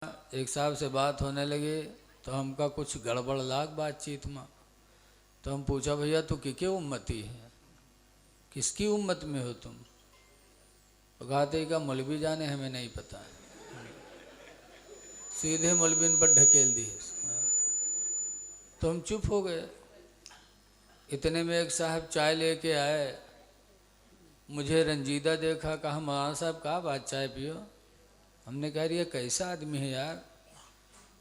एक साहब से बात होने लगी तो हमका कुछ गड़बड़ लाग बातचीत में। तो हम पूछा, भैया तू किके उम्मती है, किसकी उम्मत में हो तुम? तो कहते का मौलवी जाने, हमें नहीं पता है। सीधे मौलवीन पर ढकेल दिए। तो हम चुप हो गए। इतने में एक साहब चाय लेके आए, मुझे रंजीदा देखा, कहा मौलाना साहब कहा बात चाय पियो। हमने कहा ये कैसा आदमी है यार।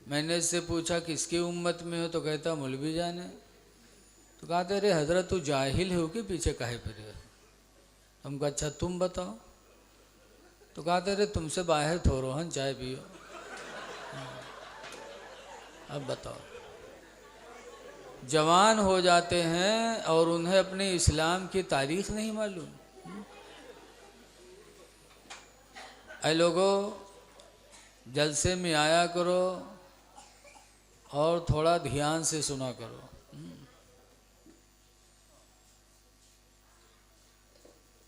मैंने इससे पूछा किसकी उम्मत में हो, तो कहता मौलवी जाने। तो कहते अरे हजरत तू जाहिल हो कि पीछे काहे फिरे हो? हमको अच्छा तुम बताओ। तो कहते अरे तुमसे बाहर थो रोहन चाय पियो। अब बताओ, जवान हो जाते हैं और उन्हें अपने इस्लाम की तारीख नहीं मालूम। ऐ लोगों, जलसे में आया करो और थोड़ा ध्यान से सुना करो।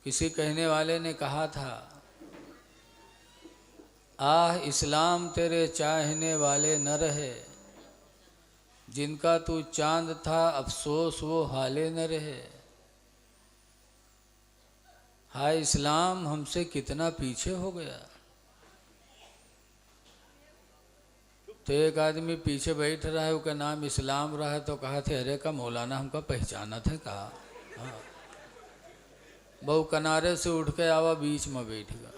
किसी कहने वाले ने कहा था, आह इस्लाम तेरे चाहने वाले न रहे, जिनका तू चांद था अफसोस वो हाले न रहे। हाय इस्लाम हमसे कितना पीछे हो गया। तो एक आदमी पीछे बैठ रहा है, उसका नाम इस्लाम रहा है। तो कहा थे अरे का मौलाना हमका पहचाना था। कहा हाँ। बहु किनारे से उठ के आवा, बीच में बैठ गया।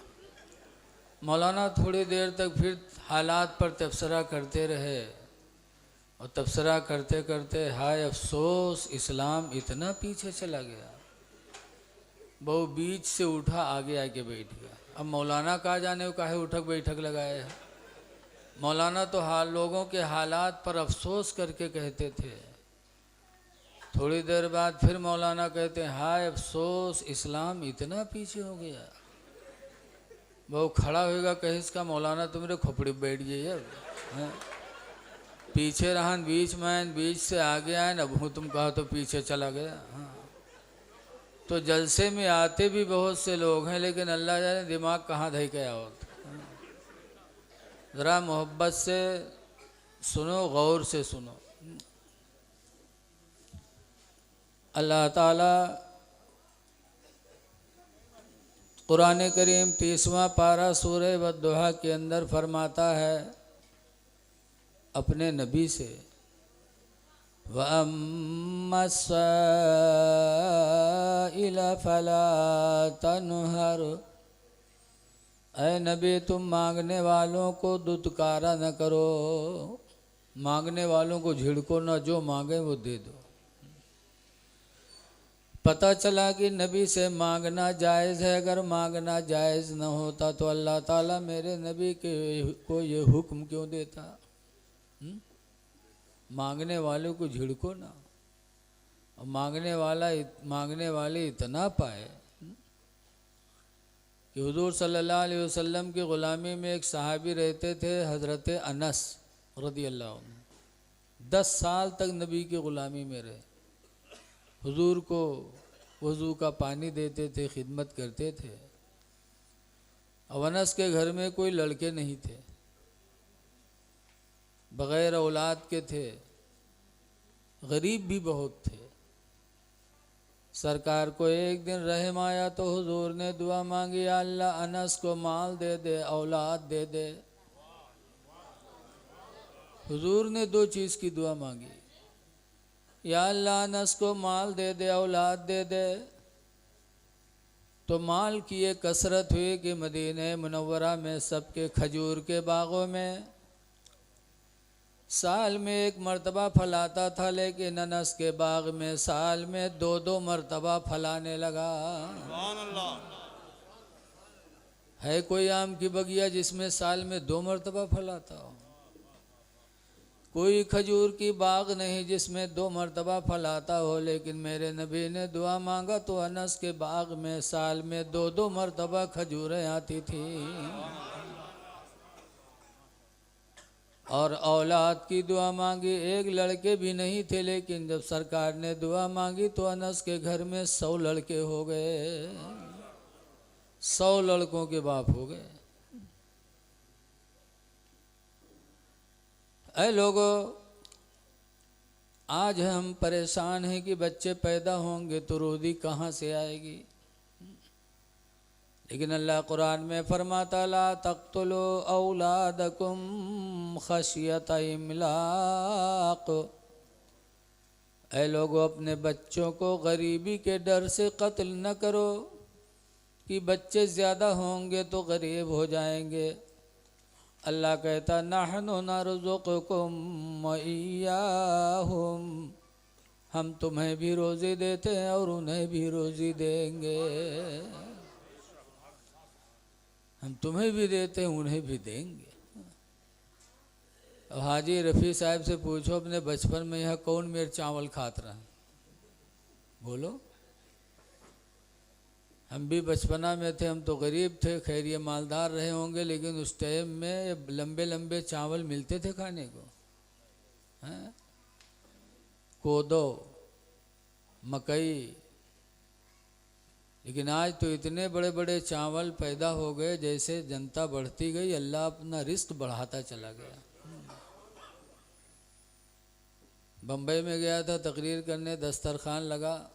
मौलाना थोड़ी देर तक फिर हालात पर तबसरा करते रहे और तबसरा करते करते हाय अफसोस इस्लाम इतना पीछे चला गया। बहु बीच से उठा, आगे आके बैठ गया। अब मौलाना कहा जाने वो काहे उठक बैठक लगाए है। मौलाना तो लोगों के हालात पर अफसोस करके कहते थे। थोड़ी देर बाद फिर मौलाना कहते हैं हाय अफसोस इस्लाम इतना पीछे हो गया। वो खड़ा होएगा, कहे इसका मौलाना तो मेरे खोपड़ी बैठ जाइए। अब पीछे रहन, बीच में, बीच से आगे आए, अब हूँ तुम कहा तो पीछे चला गया। हाँ। तो जलसे में आते भी बहुत से लोग हैं, लेकिन अल्लाह जाने दिमाग कहाँ धई के आओ। ज़रा मोहब्बत से सुनो, गौर से सुनो। अल्लाह ताला कुरान करीम 30वां पारा सूरह वद्दुहा के अंदर फरमाता है अपने नबी से, वअम्मा साइल फला तनहर, ऐ नबी तुम मांगने वालों को दुत्कारा न करो, मांगने वालों को झिड़को न, जो मांगे वो दे दो। पता चला कि नबी से मांगना जायज़ है। अगर मांगना जायज़ न होता तो अल्लाह ताला मेरे नबी के को ये हुक्म क्यों देता? मांगने वालों को झिड़को ना, और मांगने वाले इतना पाए कि हुजूर सल्लल्लाहु अलैहि वसल्लम की ग़ुलामी में एक सहाबी रहते थे, हज़रत अनस रज़ी अल्लाह अन्हु। 10 साल तक नबी की ग़ुलामी में रहे। हुजूर को वज़ू का पानी देते थे, खिदमत करते थे। अनस के घर में कोई लड़के नहीं थे, बग़ैर औलाद के थे, गरीब भी बहुत थे। सरकार को एक दिन रहम आया तो हुजूर ने दुआ मांगी, अल्लाह अनस को माल दे दे, औलाद दे दे। हुजूर ने 2 चीज़ की दुआ मांगी, या अल्लाह अनस को माल दे दे, औलाद दे दे। तो माल की ये कसरत हुई कि मदीने मुनव्वरा में सबके खजूर के बागों में साल में 1 मरतबा फलाता था, लेकिन अनस के बाग में साल में 2-2 मरतबा फलाने लगा। है कोई आम की बगिया जिसमें साल में 2 मरतबा फलाता हो? कोई खजूर की बाग नहीं जिसमें 2 मरतबा फलाता हो। लेकिन मेरे नबी ने दुआ मांगा तो अनस के बाग में साल में 2-2 मरतबा खजूरें आती थी। और औलाद की दुआ मांगी, एक लड़के भी नहीं थे, लेकिन जब सरकार ने दुआ मांगी तो अनस के घर में 100 लड़के हो गए। 100 लड़कों के बाप हो गए। ऐ लोगों, आज हम परेशान हैं कि बच्चे पैदा होंगे तो रोज़ी कहाँ से आएगी। लेकिन अल्लाह कुरान में फरमाता ला तक़्तुलू औलादकुम खशियत इमलाक। ऐ लोगों, अपने बच्चों को गरीबी के डर से कत्ल न करो कि बच्चे ज़्यादा होंगे तो गरीब हो जाएंगे। अल्लाह कहता नहनु नरज़ुक़कुम व इय्याहुम, हम तुम्हें भी रोज़ी देते हैं और उन्हें भी रोज़ी देंगे। हम तुम्हें भी देते हैं, उन्हें भी देंगे। अब हाजी रफ़ी साहब से पूछो अपने बचपन में यहाँ कौन मेरे चावल खात रहा है, बोलो। हम भी बचपना में थे, हम तो गरीब थे, खैर ये मालदार रहे होंगे, लेकिन उस टाइम में लंबे लंबे चावल मिलते थे खाने को, हैं? कोदो, मकई। लेकिन आज तो इतने बड़े बड़े चावल पैदा हो गए, जैसे जनता बढ़ती गई अल्लाह अपना रिस्क बढ़ाता चला गया। बम्बई में गया था तकरीर करने, दस्तरखान लगा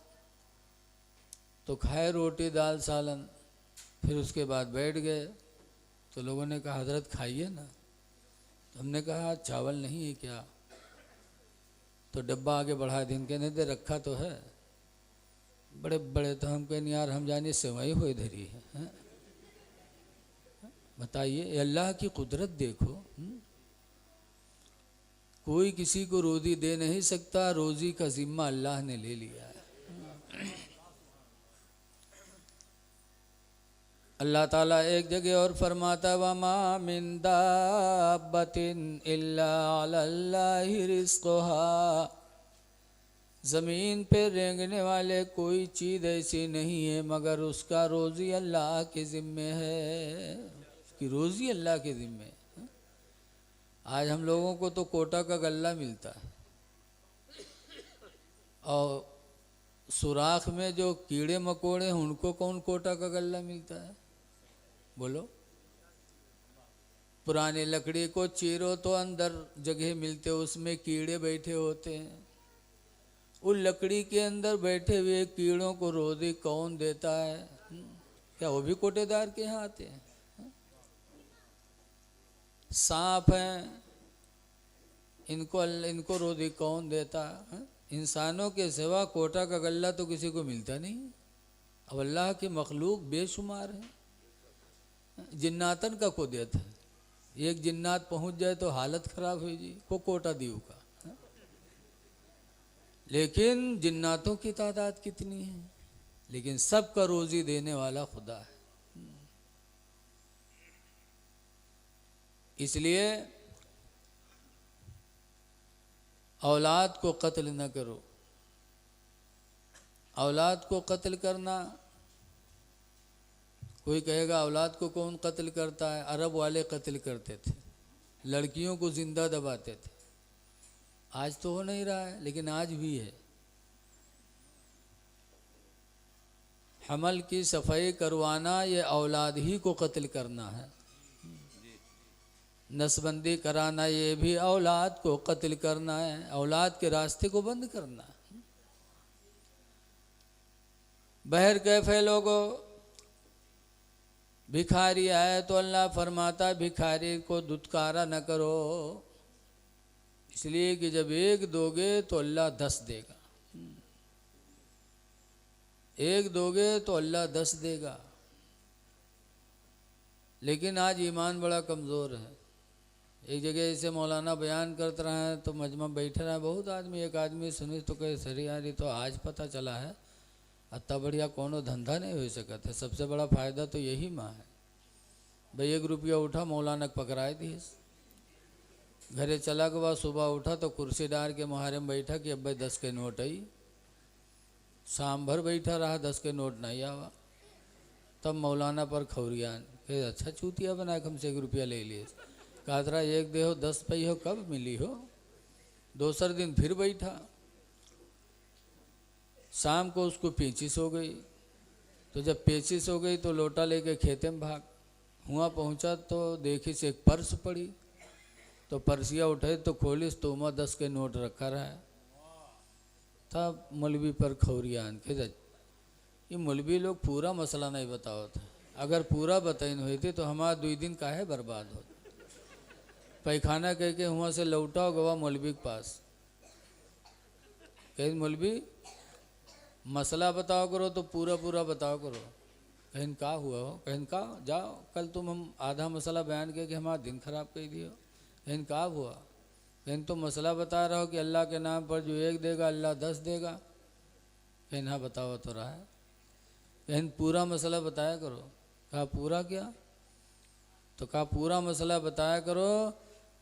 तो खाए रोटी दाल सालन, फिर उसके बाद बैठ गए तो लोगों ने कहा हजरत खाइए ना। तो हमने कहा चावल नहीं है क्या? तो डब्बा आगे बढ़ा दिन कहने दे रखा तो है, बड़े बड़े। तो हम कहने यार हम जाने सेवई हो इधर ही है। बताइए, अल्लाह की कुदरत देखो। कोई किसी को रोज़ी दे नहीं सकता, रोज़ी का जिम्मा अल्लाह ने ले लिया है। अल्लाह ताला एक जगह और फरमाता वमा मिन दाब्बतिन इल्ला अलल्लाहि रिज़्क़ुहा, ज़मीन पे रेंगने वाले कोई चीज़ ऐसी नहीं है मगर उसका रोज़ी अल्लाह के ज़िम्मे है, कि रोज़ी अल्लाह के ज़िम्मे है। आज हम लोगों को तो कोटा का गल्ला मिलता है, और सुराख में जो कीड़े मकोड़े हैं उनको कौन कोटा का गल्ला मिलता है, बोलो। पुरानी लकड़ी को चीरो तो अंदर जगह मिलते, उसमें कीड़े बैठे होते हैं। उस लकड़ी के अंदर बैठे हुए कीड़ों को रोज़ी कौन देता है? क्या वो भी कोटेदार के यहाँ आते हैं? सांप हैं, इनको रोज़ी कौन देता है? इंसानों के सिवा कोटा का गल्ला तो किसी को मिलता नहीं। अब अल्लाह के मखलूक बेशुमार है। जिन्नातन का को देता है, एक जिन्नात पहुंच जाए तो हालत खराब हो जी को कोटा दीव का। लेकिन जिन्नातों की तादाद कितनी है, लेकिन सबका रोज़ी देने वाला खुदा है। इसलिए औलाद को कत्ल न करो। औलाद को कत्ल करना, कोई कहेगा औलाद को कौन कत्ल करता है? अरब वाले कत्ल करते थे, लड़कियों को जिंदा दबाते थे। आज तो हो नहीं रहा है, लेकिन आज भी है। हमल की सफाई करवाना ये औलाद ही को कत्ल करना है। नसबंदी कराना ये भी औलाद को कत्ल करना है, औलाद के रास्ते को बंद करना है। बहर कैफे लोगों, भिखारी आए तो अल्लाह फरमाता भिखारी को दुत्कारा न करो, इसलिए कि जब एक दोगे तो अल्लाह 10 देगा, एक दोगे तो अल्लाह 10 देगा। लेकिन आज ईमान बड़ा कमज़ोर है। एक जगह ऐसे मौलाना बयान करते रहे हैं तो मजमा बैठे रहे बहुत आदमी, एक आदमी सुनी तो कहे सरी यारी तो आज पता चला है अत्ता बढ़िया कोनो धंधा नहीं हो सका था, सबसे बड़ा फ़ायदा तो यही माँ है। भाई 1 रुपया उठा मौलाना पकड़ाए दिए, घरे चला के बाद सुबह उठा तो कुर्सी डाल के मुहारे में बैठा कि अब भाई 10 के नोट आई। शाम भर बैठा रहा, 10 के नोट नहीं आवा। तब मौलाना पर खौरियान कहे अच्छा चूतिया बना के हमसे 1 रुपया ले लिए। कहा था 1 दे हो 10 पई हो, कब मिली हो। दूसरे दिन फिर बैठा, शाम को उसको पेचिश हो गई। तो जब पेचिश हो गई तो लोटा लेके खेते में भाग हुआ, पहुंचा तो देखी से एक पर्स पड़ी। तो परसिया उठे तो खोलिस तो उमा 10 के नोट रखा रहा है। तब मौलवी पर खौरियान के ये मौलवी लोग पूरा मसला नहीं बताओ थे, अगर पूरा बताइन हुई थी तो हमारा 2 दिन काहे बर्बाद हो। पैखाना कह के वहाँ से लौटाओ गवा मौलवी के पास, कहीं मौलवी मसला बताओ करो तो पूरा पूरा बताओ करो। कहीं का हुआ हो, कहीं का जाओ कल तुम हम आधा मसला बयान करके हमारा दिन खराब कर दियो। कहीं का हुआ, कहीं तो मसला बता रहा हो कि अल्लाह के नाम पर जो 1 देगा अल्लाह 10 देगा। कहीं हाँ बताओ तो रहा है, कहीं पूरा मसला बताया करो। कहा पूरा क्या, तो कहा पूरा मसला बताया करो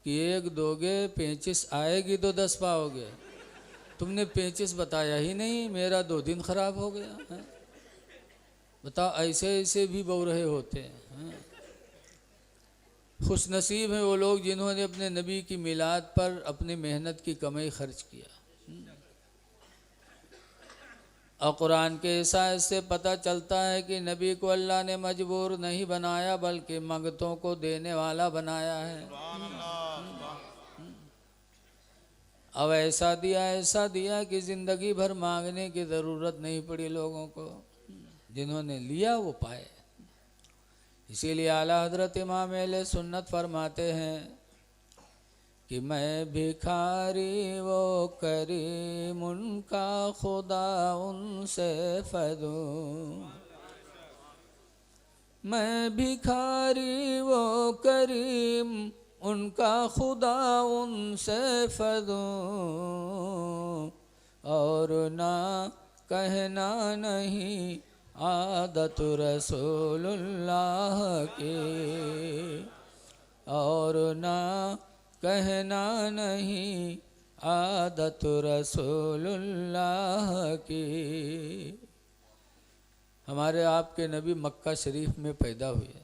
कि 1 दोगे 35 आएगी तो 10 पाओगे। तुमने 35 बताया ही नहीं, मेरा 2 दिन खराब हो गया है। बताओ ऐसे ऐसे भी बहु-रहे होते हैं। खुशनसीब हैं वो लोग जिन्होंने अपने नबी की मिलाद पर अपनी मेहनत की कमाई खर्च किया। और कुरान के हिसाब से पता चलता है कि नबी को अल्लाह ने मजबूर नहीं बनाया बल्कि मंगतों को देने वाला बनाया है। अब ऐसा दिया कि ज़िंदगी भर मांगने की ज़रूरत नहीं पड़ी लोगों को, जिन्होंने लिया वो पाए। इसीलिए आला हजरत इमाम अहले सुन्नत फरमाते हैं कि मैं भिखारी वो करीम उनका खुदा उनसे फदूं। मैं भिखारी वो करीम उनका खुदा उनसे फदूं, और ना कहना नहीं आदत रसूलुल्लाह की, और ना कहना नहीं आदत रसूलुल्लाह की। हमारे आपके नबी मक्का शरीफ में पैदा हुए,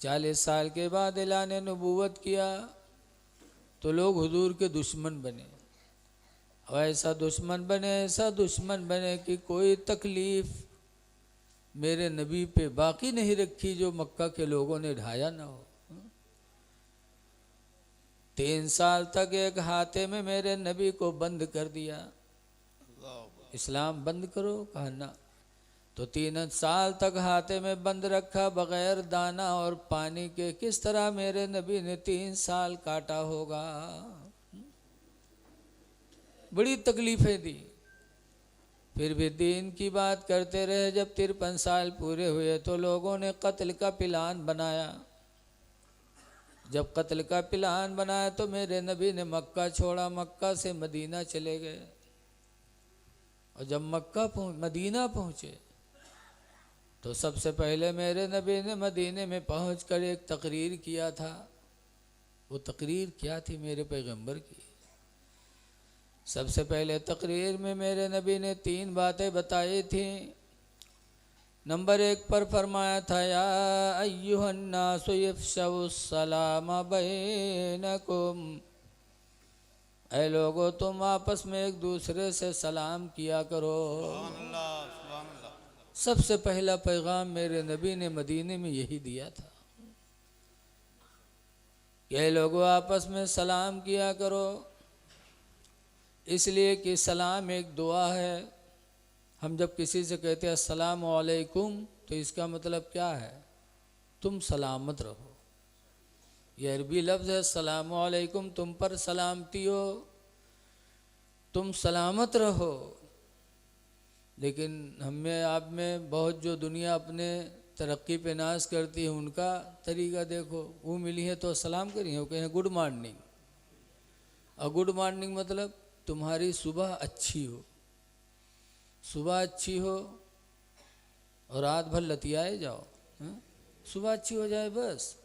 40 साल के बाद ऐलान नबूवत किया तो लोग हुजूर के दुश्मन बने। और ऐसा दुश्मन बने कि कोई तकलीफ़ मेरे नबी पे बाकी नहीं रखी जो मक्का के लोगों ने ढाया ना हो। 3 साल तक एक हाथे में मेरे नबी को बंद कर दिया, इस्लाम बंद करो, कहा ना। तो 3 साल तक हाथे में बंद रखा बगैर दाना और पानी के। किस तरह मेरे नबी ने 3 साल काटा होगा, बड़ी तकलीफ़ें दी। फिर भी दीन की बात करते रहे। जब 53 साल पूरे हुए तो लोगों ने कत्ल का प्लान बनाया। जब कत्ल का प्लान बनाया तो मेरे नबी ने मक्का छोड़ा, मक्का से मदीना चले गए। और जब मदीना पहुँचे तो सबसे पहले मेरे नबी ने मदीने में पहुंचकर एक तकरीर किया था। वो तकरीर क्या थी मेरे पैगंबर की? सबसे पहले तकरीर में मेरे नबी ने 3 बातें बताई थी। नंबर 1 पर फरमाया था, या अय्युहन्नासु इफ़्शउस्सलाम बैनकुम, ऐ लोगो तुम आपस में एक दूसरे से सलाम किया करो। सबसे पहला पैगाम मेरे नबी ने मदीने में यही दिया था कि ऐ लोगो आपस में सलाम किया करो, इसलिए कि सलाम एक दुआ है। हम जब किसी से कहते हैं अस्सलामु अलैकुम तो इसका मतलब क्या है? तुम सलामत रहो। ये अरबी लफ्ज़ है अस्सलामु अलैकुम, तुम पर सलामती हो, तुम सलामत रहो। लेकिन हमें आप में बहुत जो दुनिया अपने तरक्की पे नाज करती है उनका तरीका देखो। वो मिली है तो सलाम करिए, वो कहें गुड मॉर्निंग। और गुड मॉर्निंग मतलब तुम्हारी सुबह अच्छी हो, सुबह अच्छी हो और रात भर लतियाए जाओ। सुबह अच्छी हो जाए बस।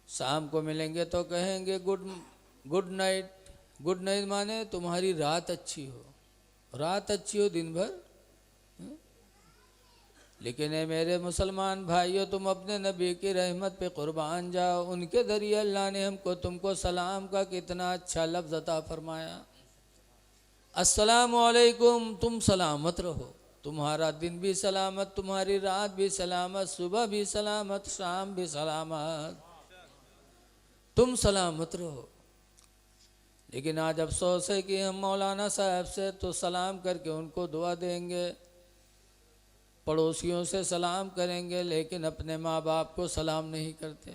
शाम को मिलेंगे तो कहेंगे गुड नाइट। गुड नाइट माने तुम्हारी रात अच्छी हो, रात अच्छी हो दिन भर। लेकिन ये मेरे मुसलमान भाइयों, तुम अपने नबी की रहमत पे कुर्बान जाओ। उनके ज़रिए अल्लाह ने हमको तुमको सलाम का कितना अच्छा लफ्ज़ अता फरमाया। अस्सलामु अलैकुम, तुम सलामत रहो, तुम्हारा दिन भी सलामत, तुम्हारी रात भी सलामत, सुबह भी सलामत, शाम भी सलामत। तुम सलामत रहो। लेकिन आज अफसोस है कि हम मौलाना साहब से तो सलाम करके उनको दुआ देंगे, पड़ोसियों से सलाम करेंगे, लेकिन अपने माँ बाप को सलाम नहीं करते।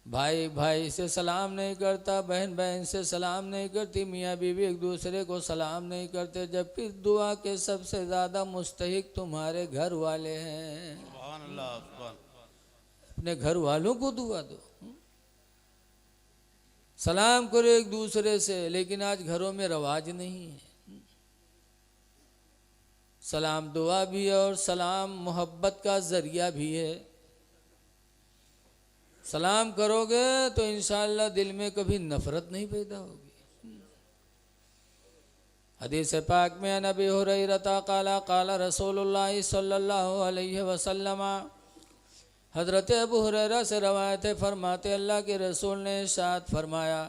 भाई भाई से सलाम नहीं करता, बहन बहन से सलाम नहीं करती, मियाँ बीवी एक दूसरे को सलाम नहीं करते, जबकि दुआ के सबसे ज़्यादा मुस्तहिक तुम्हारे घर वाले हैं। सुभान अल्लाह, सुभान। अपने घर वालों को दुआ दो, सलाम करो एक दूसरे से। लेकिन आज घरों में रवाज नहीं है। सलाम दुआ भी है और सलाम मोहब्बत का ज़रिया भी है। सलाम करोगे तो इंशाअल्लाह दिल में कभी नफरत नहीं पैदा होगी। हदीस पाक में नबी हुरैरा काला काला रसूलुल्लाह सल्लल्लाहु अलैहि वसल्लम, हज़रत अबू हुरैरा से रवायत है, फरमाते अल्लाह के रसूल ने इरशाद फरमाया,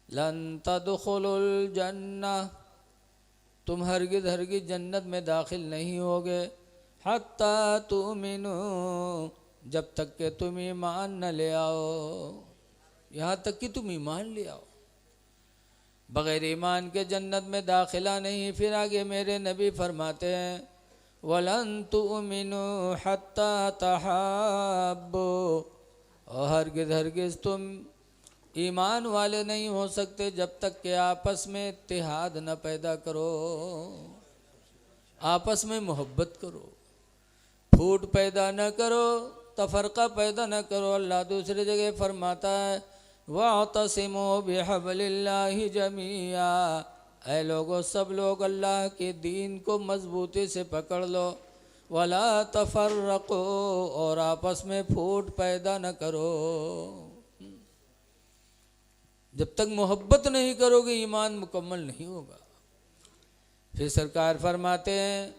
लन तदखुलुल जन्नह, तुम हरगिज़ हरगिज़ जन्नत में दाखिल नहीं होगे, हत्ता तुमिनु, जब तक कि तुम ईमान न ले आओ। यहाँ तक कि तुम ईमान ले आओ। बग़ैर ईमान के जन्नत में दाखिला नहीं। फिर आगे मेरे नबी फरमाते हैं, वलन तुमिनु हत्ता तहाब्बु, और हरगिज़ हरगिज़ तुम ईमान वाले नहीं हो सकते जब तक कि आपस में इत्तेहाद न पैदा करो, आपस में मोहब्बत करो, फूट पैदा न करो, तफरका पैदा न करो। अल्लाह दूसरी जगह फरमाता है, वातसिमू बिहब्लिल्लाहि जमीआ, ऐ लोगो सब लोग अल्लाह के दीन को मजबूती से पकड़ लो, वला तफर्रको, और आपस में फूट पैदा न करो। जब तक मोहब्बत नहीं करोगे ईमान मुकम्मल नहीं होगा। फिर सरकार फरमाते हैं,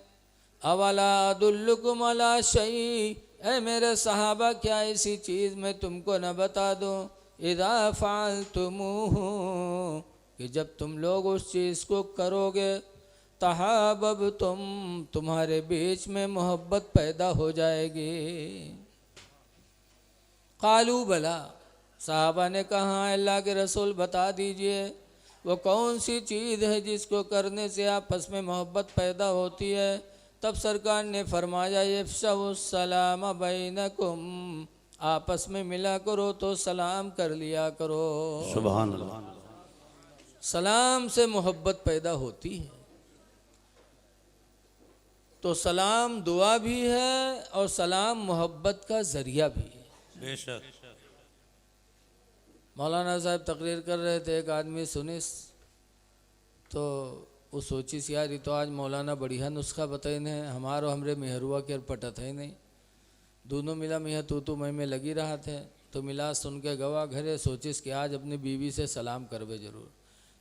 अवला अदुल्लुकुम अला शै, ऐ मेरे सहाबा क्या इसी चीज़ में तुमको न बता दूं, इज़ा फ़अलतुमूहु, कि जब तुम लोग उस चीज़ को करोगे, तहाबबतुम, तुम्हारे बीच में मोहब्बत पैदा हो जाएगी। कालू बला, साहबा ने कहा अल्लाह के रसूल बता दीजिए वो कौन सी चीज़ है जिसको करने से आपस में मोहब्बत पैदा होती है। तब सरकार ने फरमाया, इफ़शुस्सलाम बैनकुम, आपस में मिला करो तो सलाम कर लिया करो। सुभान अल्लाह। सलाम से मोहब्बत पैदा होती है। तो सलाम दुआ भी है और सलाम मोहब्बत का ज़रिया भी है। बेशक। मौलाना साहब तकरीर कर रहे थे, एक आदमी सुनिस तो वो सोचिस, यार ये तो आज मौलाना बढ़िया नुस्खा बताए ने, हमारो हमरे मेहरुआ के पटत है नहीं, दोनों मिला मियाँ तू मैं में लगी रहा थे। तो मिला सुन के गवा घरे, सोचिस कि आज अपनी बीवी से सलाम करवे ज़रूर,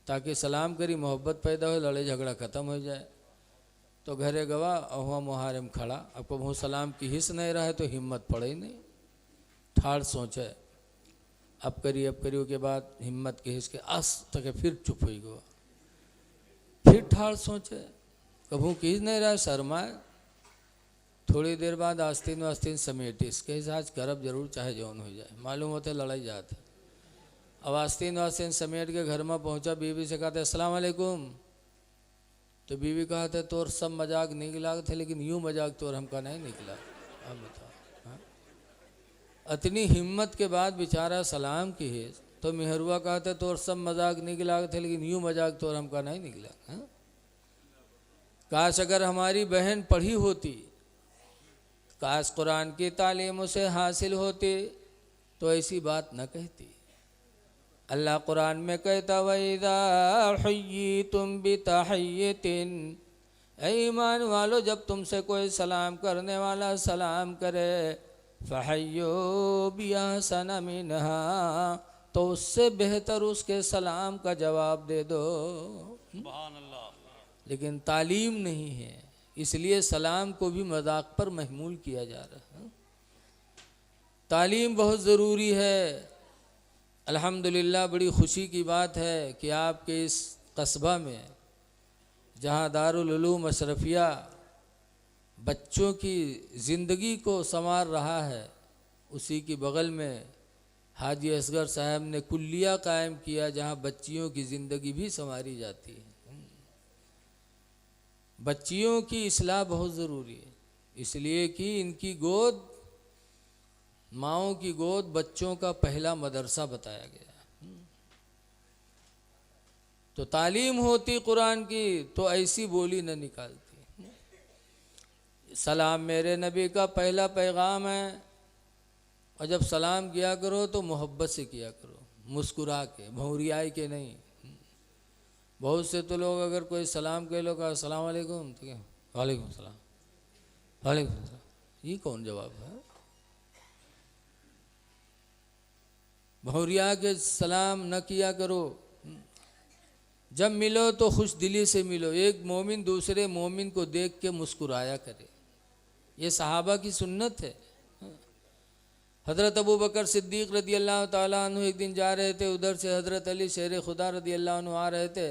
ताकि सलाम करी मोहब्बत पैदा हो, लड़ाई झगड़ा ख़त्म हो जाए। तो घरे गवा अहुआ मुहारे में खड़ा, अब को मुँह सलाम की हिस्स नहीं रहा है तो हिम्मत पड़े ही नहीं। ठाड़ सोचे अब करियो के बाद हिम्मत के हिस्स के आस तक फिर चुप हो गया। फिर ठाड़ सोचे कभू कीज नहीं रहा, शर्माए। थोड़ी देर बाद आस्तीन वास्तीन समेटी, इसके आज करब जरूर चाहे जौन हो जाए, मालूम होते लड़ाई जाते। अब आस्तीन वास्तीन समेट के घर में पहुंचा, बीवी से कहते अस्सलाम वालेकुम। तो बीवी कहते तोर सब मजाक निकला थे, लेकिन यूँ मजाक तोर हमका नहीं निकला। अब बताओ, इतनी हिम्मत के बाद बेचारा सलाम की है। तो मेहरुआ कहते तोर सब मजाक निकला थे, लेकिन यूँ मजाक तोर हमका नहीं निकला। काश अगर हमारी बहन पढ़ी होती, काश कुरान की तालीम उसे हासिल होती, तो ऐसी बात न कहती। अल्लाह कुरान में कहता, वइज़ा हुय्यितुम बितहिय्यतिन, ऐ ईमान वालो जब तुमसे कोई सलाम करने वाला सलाम करे, फ़हय्यू बिअहसन मिनहा, तो उससे बेहतर उसके सलाम का जवाब दे दो। सुभान अल्लाह। लेकिन तालीम नहीं है, इसलिए सलाम को भी मजाक पर महमूल किया जा रहा है। तालीम बहुत ज़रूरी है। अल्हम्दुलिल्लाह बड़ी खुशी की बात है कि आपके इस कस्बा में जहाँ दारुल उलूम अशरफिया बच्चों की ज़िंदगी को संवार रहा है, उसी की बगल में हाजी असगर साहब ने कुल्लिया कायम किया जहाँ बच्चियों की ज़िंदगी भी संवारी जाती है। बच्चियों की इस्लाह बहुत ज़रूरी है, इसलिए कि इनकी गोद, माँओं की गोद बच्चों का पहला मदरसा बताया गया। तो तालीम होती कुरान की तो ऐसी बोली न निकालती। सलाम मेरे नबी का पहला पैगाम है, और जब सलाम किया करो तो मोहब्बत से किया करो, मुस्कुरा के, भौरियाई के नहीं। बहुत से तो लोग अगर कोई सलाम कह लो, कहा अस्सलाम वालेकुम, तो क्या वालेकुम सलाम, वालेकुम सलाम, ये कौन जवाब है? भौरिया के सलाम न किया करो। जब मिलो तो खुश दिली से मिलो, एक मोमिन दूसरे मोमिन को देख के मुस्कुराया करे, ये सहाबा की सुन्नत है। हज़रत अबू बकर सिद्दीक़ रदी अल्लाह ताला अन्हु एक दिन जा रहे थे, उधर से हज़रत अली शेर खुदा रदी अल्लाह अन्हु आ रहे थे।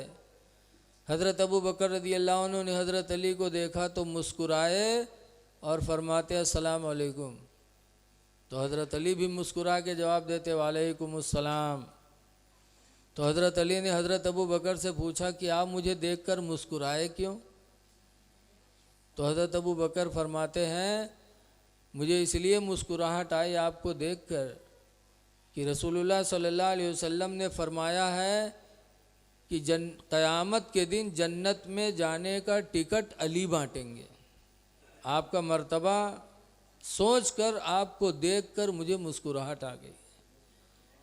हज़रत अबू बकर रदी अल्लाह अन्हु ने हज़रत अली को देखा तो मुस्कुराए और फरमाते अस्सलाम वालेकुम। तो हज़रत अली भी मुस्कुरा के जवाब देते वालेकुम अस्सलाम। तो हज़रत अली ने हज़रत अबू बकर से पूछा कि आप मुझे देखकर मुस्कुराए क्यों? तो हज़रत अबू बकर फरमाते हैं मुझे इसलिए मुस्कुराहट आई आपको देखकर कि रसूलुल्लाह सल्लल्लाहु अलैहि वसल्लम ने फरमाया है कि क़यामत के दिन जन्नत में जाने का टिकट अली बांटेंगे। आपका मर्तबा सोचकर, आपको देखकर मुझे मुस्कुराहट आ गई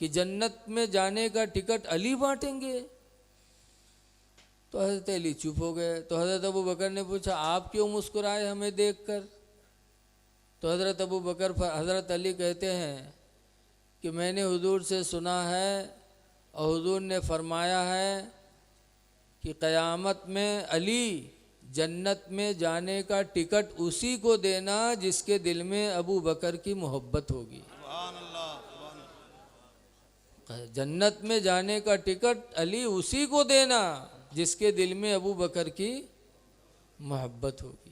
कि जन्नत में जाने का टिकट अली बांटेंगे। तो हज़रत अली चुप हो गए। तो हज़रत अबू बकर ने पूछा आप क्यों मुस्कुराए हमें देखकर? तो हज़रत अली कहते हैं कि मैंने हुजूर से सुना है और हुजूर ने फरमाया है कि क़यामत में अली जन्नत में जाने का टिकट उसी को देना जिसके दिल में अबू बकर की मोहब्बत होगी। जन्नत में जाने का टिकट अली उसी को देना जिसके दिल में अबू बकर की मोहब्बत होगी।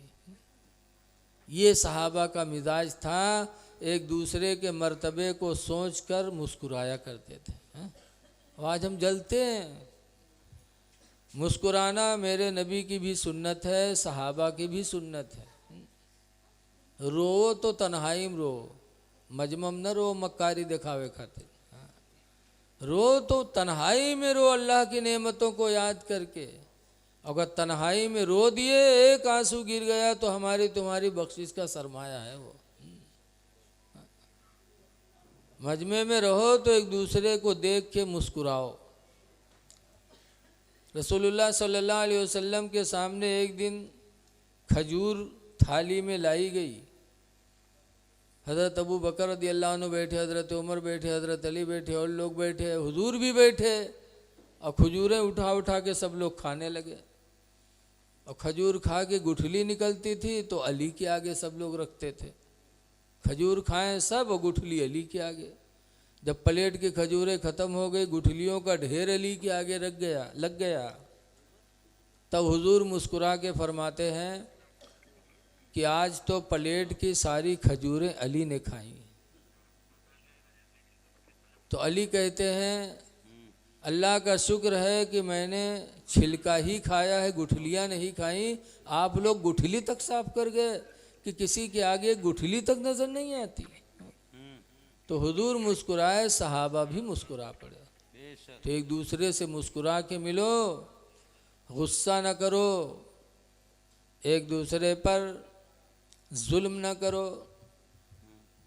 ये सहाबा का मिजाज था, एक दूसरे के मर्तबे को सोचकर मुस्कुराया करते थे। आज हम जलते हैं। मुस्कुराना मेरे नबी की भी सुन्नत है, सहाबा की भी सुन्नत है। रो तो तन्हाई में रो, मजमम न रो मक्कारी दिखावे खातिर। रो तो तन्हाई में रो, अल्लाह की नेमतों को याद करके। अगर तन्हाई में रो दिए, एक आंसू गिर गया तो हमारी तुम्हारी बख्शिश का सरमाया है वो। मजमे में रहो तो एक दूसरे को देख के मुस्कुराओ। रसूलुल्लाह सल्लल्लाहु अलैहि वसल्लम के सामने एक दिन खजूर थाली में लाई गई। हज़रत अबू बकर रदी अल्लाह अन्हु बैठे, हज़रत उमर बैठे, हज़रत अली बैठे और लोग बैठे, हुजूर भी बैठे, और खजूरें उठा उठा के सब लोग खाने लगे। और खजूर खा के गुठली निकलती थी तो अली के आगे सब लोग रखते थे। खजूर खाएं सब और गुठली अली के आगे। जब प्लेट की खजूरें ख़त्म हो गई, गुठलियों का ढेर अली के आगे लग गया। तब हुजूर मुस्कुरा के फरमाते हैं कि आज तो प्लेट की सारी खजूरें अली ने खाई। तो अली कहते हैं अल्लाह का शुक्र है कि मैंने छिलका ही खाया है, गुठलियाँ नहीं खाई। आप लोग गुठली तक साफ कर गए कि किसी के आगे गुठली तक नज़र नहीं आती। तो हुजूर मुस्कुराए, सहाबा भी मुस्कुरा पड़े। तो एक दूसरे से मुस्कुरा के मिलो, गुस्सा न करो, एक दूसरे पर जुल्म न करो।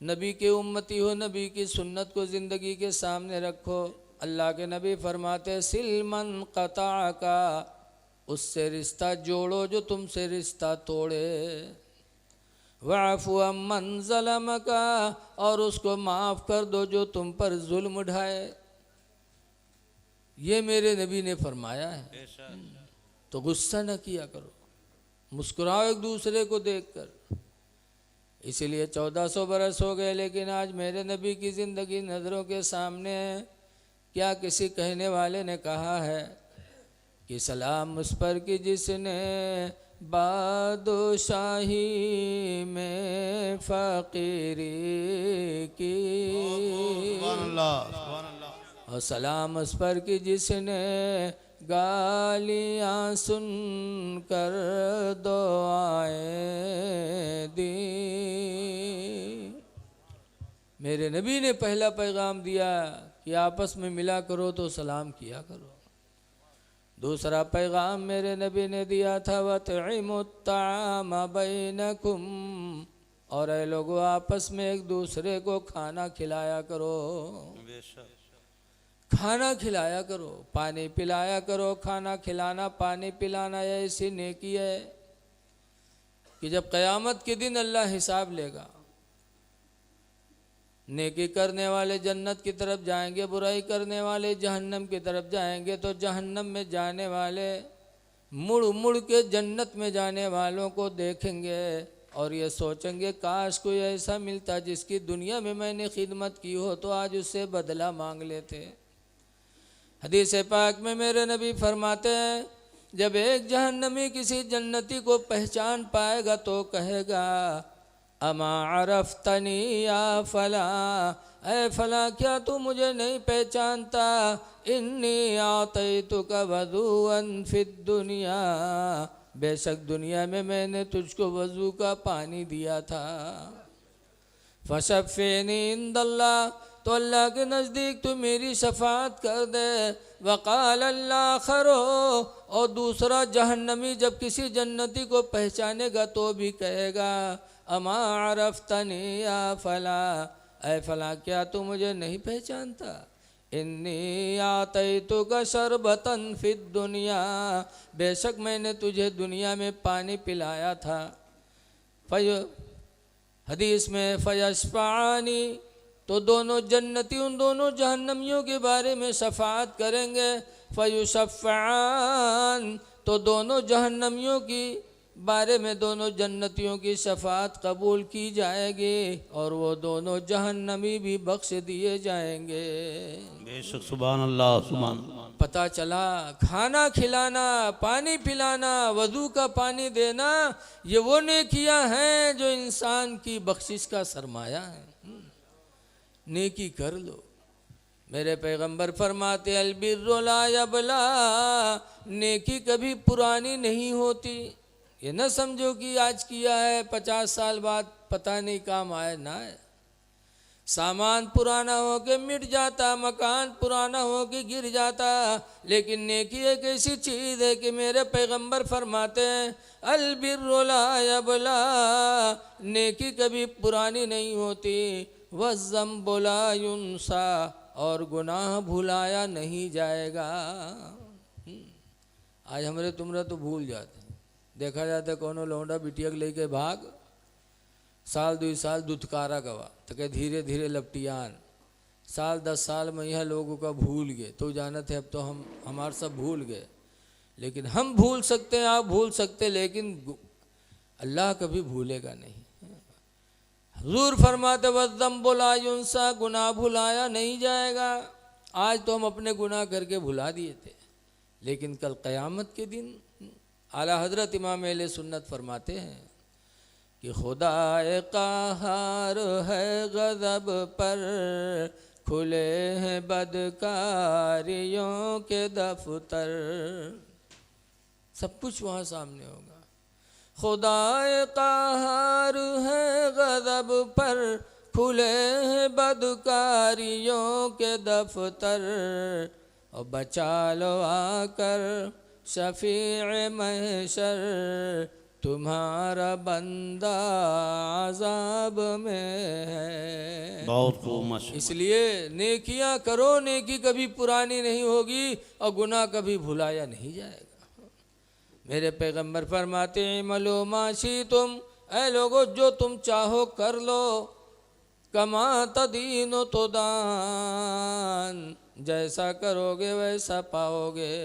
नबी के उम्मती हो, नबी की सुन्नत को ज़िंदगी के सामने रखो। अल्लाह के नबी फरमाते सिलमन क़ता का, उससे रिश्ता जोड़ो जो तुमसे रिश्ता तोड़े। वाफ़ु अम्मन ज़लम का, और उसको माफ़ कर दो जो तुम पर जुल्म ढाए। ये मेरे नबी ने फरमाया है। तो गुस्सा न किया करो, मुस्कुराओ एक दूसरे को देखकर। इसीलिए 1400 बरस हो गए, लेकिन आज मेरे नबी की ज़िंदगी नज़रों के सामने है। क्या किसी कहने वाले ने कहा है कि सलाम उस पर कि जिसने बादशाही में फ़कीरी की। सुभान अल्लाह, सुभान अल्लाह। और सलाम उस पर कि जिसने गालियाँ सुन कर दुआएं दी। मेरे नबी ने पहला पैगाम दिया कि आपस में मिला करो तो सलाम किया करो। दूसरा पैगाम मेरे नबी ने दिया था वतइमुत्ताम बैनकुम, और ऐ लोगों आपस में एक दूसरे को खाना खिलाया करो। बेशक। खाना खिलाया करो, पानी पिलाया करो। खाना खिलाना, पानी पिलाना ऐसी नेकी है कि जब क़यामत के दिन अल्लाह हिसाब लेगा, नेकी करने वाले जन्नत की तरफ जाएंगे, बुराई करने वाले जहन्नम की तरफ जाएंगे। तो जहन्नम में जाने वाले मुड़ मुड़ के जन्नत में जाने वालों को देखेंगे और ये सोचेंगे काश कोई ऐसा मिलता जिसकी दुनिया में मैंने खिदमत की हो तो आज उससे बदला मांग लेते। हदीस पाक में मेरे नबी फरमाते हैं, जब एक जहन्नमी किसी जन्नती को पहचान पाएगा तो कहेगा अमा अरफ्तनी या फला, ऐ फला क्या तू मुझे नहीं पहचानता। इन्नी आतैतुका वज़ूअन फिद दुनिया, बेशक दुनिया में मैंने तुझको वज़ू का पानी दिया था। फशफ़िनी इंदल्लाह, तो अल्लाह के नज़दीक तो मेरी शफाअत कर दे। वक़ाल आख़रो, और दूसरा जहन्नमी जब किसी जन्नती को पहचानेगा तो भी कहेगा अमा अरफ्तनी या फला, ऐ फला क्या तू मुझे नहीं पहचानता। इन्नी आतैतुका शरबतन फिद दुनिया, बेशक मैंने तुझे दुनिया में पानी पिलाया था। हदीस में फयशफ़ानी, तो दोनों जन्नती उन दोनों जहन्नमियों के बारे में शफाअत करेंगे। फयुशफ़ान, तो दोनों जहन्नमियों की बारे में दोनों जन्नतियों की शफाअत कबूल की जाएगी और वो दोनों जहन्नमी भी बख्श दिए जाएंगे। बेशक। सुभान अल्लाह, सुभान अल्लाह। पता चला खाना खिलाना, पानी पिलाना, वज़ू का पानी देना, ये वो नेकियां हैं जो इंसान की बख्शिश का सरमाया है। नेकी कर लो। मेरे पैगंबर फरमाते अलबिर्रु ला यबला, नेकी कभी पुरानी नहीं होती। ये न समझो कि आज किया है 50 साल बाद पता नहीं काम आए ना है। सामान पुराना हो के मिट जाता, मकान पुराना हो के गिर जाता, लेकिन नेकी एक ऐसी चीज़ है कि मेरे पैगंबर फरमाते हैं अलबिर्रु ला यबला, नेकी कभी पुरानी नहीं होती। वज़्ज़म्बु ला युन्सा, और गुनाह भुलाया नहीं जाएगा। आज हमरे तुमरा तो भूल जाते, देखा जाता कोनो लौंडा बिटिया के लेके भाग, साल 2 साल दुत्कारा गवा तो कहे धीरे धीरे लपटियान, साल 10 साल में यह लोगों का भूल गए। तो जानते अब तो हम हमारे सब भूल गए, लेकिन हम भूल सकते हैं, आप भूल सकते, लेकिन अल्लाह कभी भूलेगा नहीं। हुजूर फरमाते वज़्ज़म्बु ला युन्सा, गुनाह भुलाया नहीं जाएगा। आज तो हम अपने गुनाह करके भुला दिए थे, लेकिन कल क़यामत के दिन आला हज़रत इमाम अहले सुन्नत फरमाते हैं कि खुदा क़हार है गज़ब पर, खुले हैं बदकारियों के दफ्तर। सब कुछ वहाँ सामने होगा। खुदा क़हार है गज़ब पर, खुले हैं बदकारियों के दफ्तर। और बचा लो आकर शफ़ीअ महशर, तुम्हारा बंदा अज़ाब में है। बहुत खूब माशाअल्लाह। इसलिए नेकियां करो, नेकी कभी पुरानी नहीं होगी और गुनाह कभी भुलाया नहीं जाएगा। मेरे पैगंबर फरमाते हैं इमलू मा शि'तुम, ऐ लोगो जो तुम चाहो कर लो। कमा तदीनु तुदान, जैसा करोगे वैसा पाओगे।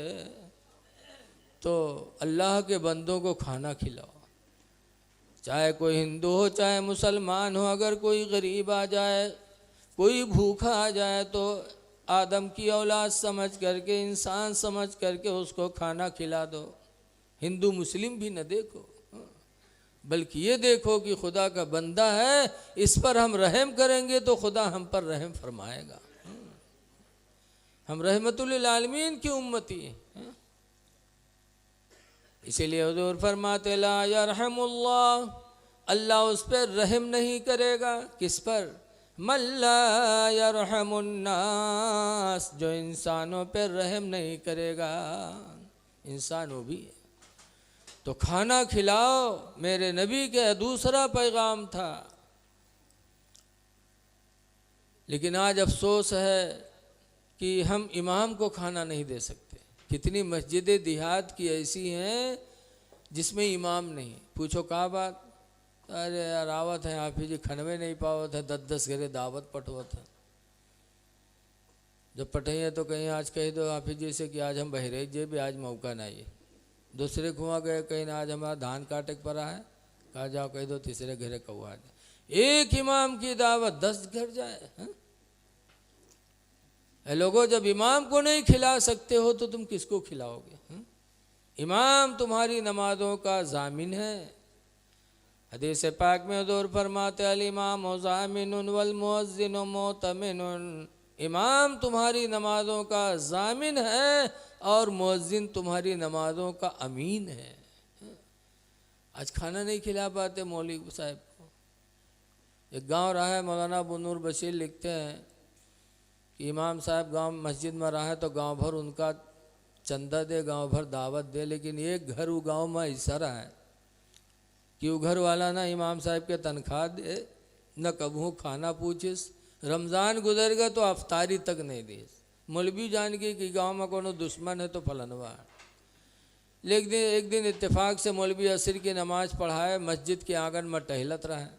तो अल्लाह के बंदों को खाना खिलाओ, चाहे कोई हिंदू हो चाहे मुसलमान हो। अगर कोई गरीब आ जाए, कोई भूखा आ जाए, तो आदम की औलाद समझ करके, इंसान समझ करके उसको खाना खिला दो। हिंदू मुस्लिम भी न देखो, बल्कि ये देखो कि खुदा का बंदा है, इस पर हम रहम करेंगे तो खुदा हम पर रहम फरमाएगा। हम रहमतुल लिल आलमीन की उम्मती हैं। इसीलिए हुजूर फरमाते ला यरहमुल्लाह, अल्लाह उस पर रहम नहीं करेगा। किस पर? मल्ला यरहमुन्नास, जो इंसानों पर रहम नहीं करेगा। इंसान वो भी है। तो खाना खिलाओ, मेरे नबी के दूसरा पैगाम था। लेकिन आज अफसोस है कि हम इमाम को खाना नहीं दे सकते। कितनी मस्जिदें देहात की ऐसी हैं जिसमें इमाम नहीं। पूछो कहाँ बात? अरे यार आवत है हाफिज जी, खनवे नहीं पावत है, 10-10 घरे दावत पटवत है। जब पटैया तो कहीं आज कह दो हाफिज जी से कि आज हम बहरे जे भी आज मौका नहीं है। दूसरे खुआ गए कहीं ना आज हमारा धान काटे पड़ा है, कहा जाओ कह दो तीसरे घरे कौआ जाए। एक इमाम की दावत 10 घर जाए। लोगों, जब इमाम को नहीं खिला सकते हो तो तुम किसको खिलाओगे? इमाम तुम्हारी नमाजों का जामिन है। हदीस पाक में हुजूर फरमाते अल इमाम ज़ामिनुन वल मुअज्जिनु मुअतमिनुन, इमाम तुम्हारी नमाजों का जामिन है और मुअज्जिन तुम्हारी नमाजों का अमीन है। आज खाना नहीं खिला पाते मौलवी साहब को। एक गांव रहा है, मौलाना अबू नूर बशीर लिखते हैं कि इमाम साहब गांव मस्जिद में रहा है तो गांव भर उनका चंदा दे, गांव भर दावत दे, लेकिन एक घर वो गांव में ऐसा रहा है कि वो घर वाला ना इमाम साहब के तनख्वाह दे, न कबू खाना पूछिस। रमज़ान गुजर गया तो अफ्तारी तक नहीं दी। मौलवी जान गई कि गांव में कोनो दुश्मन है तो फलनवा है। लेकिन एक दिन इत्तेफाक से मौलवी असर की नमाज पढ़ाए, मस्जिद के आंगन में टहलत रहा है।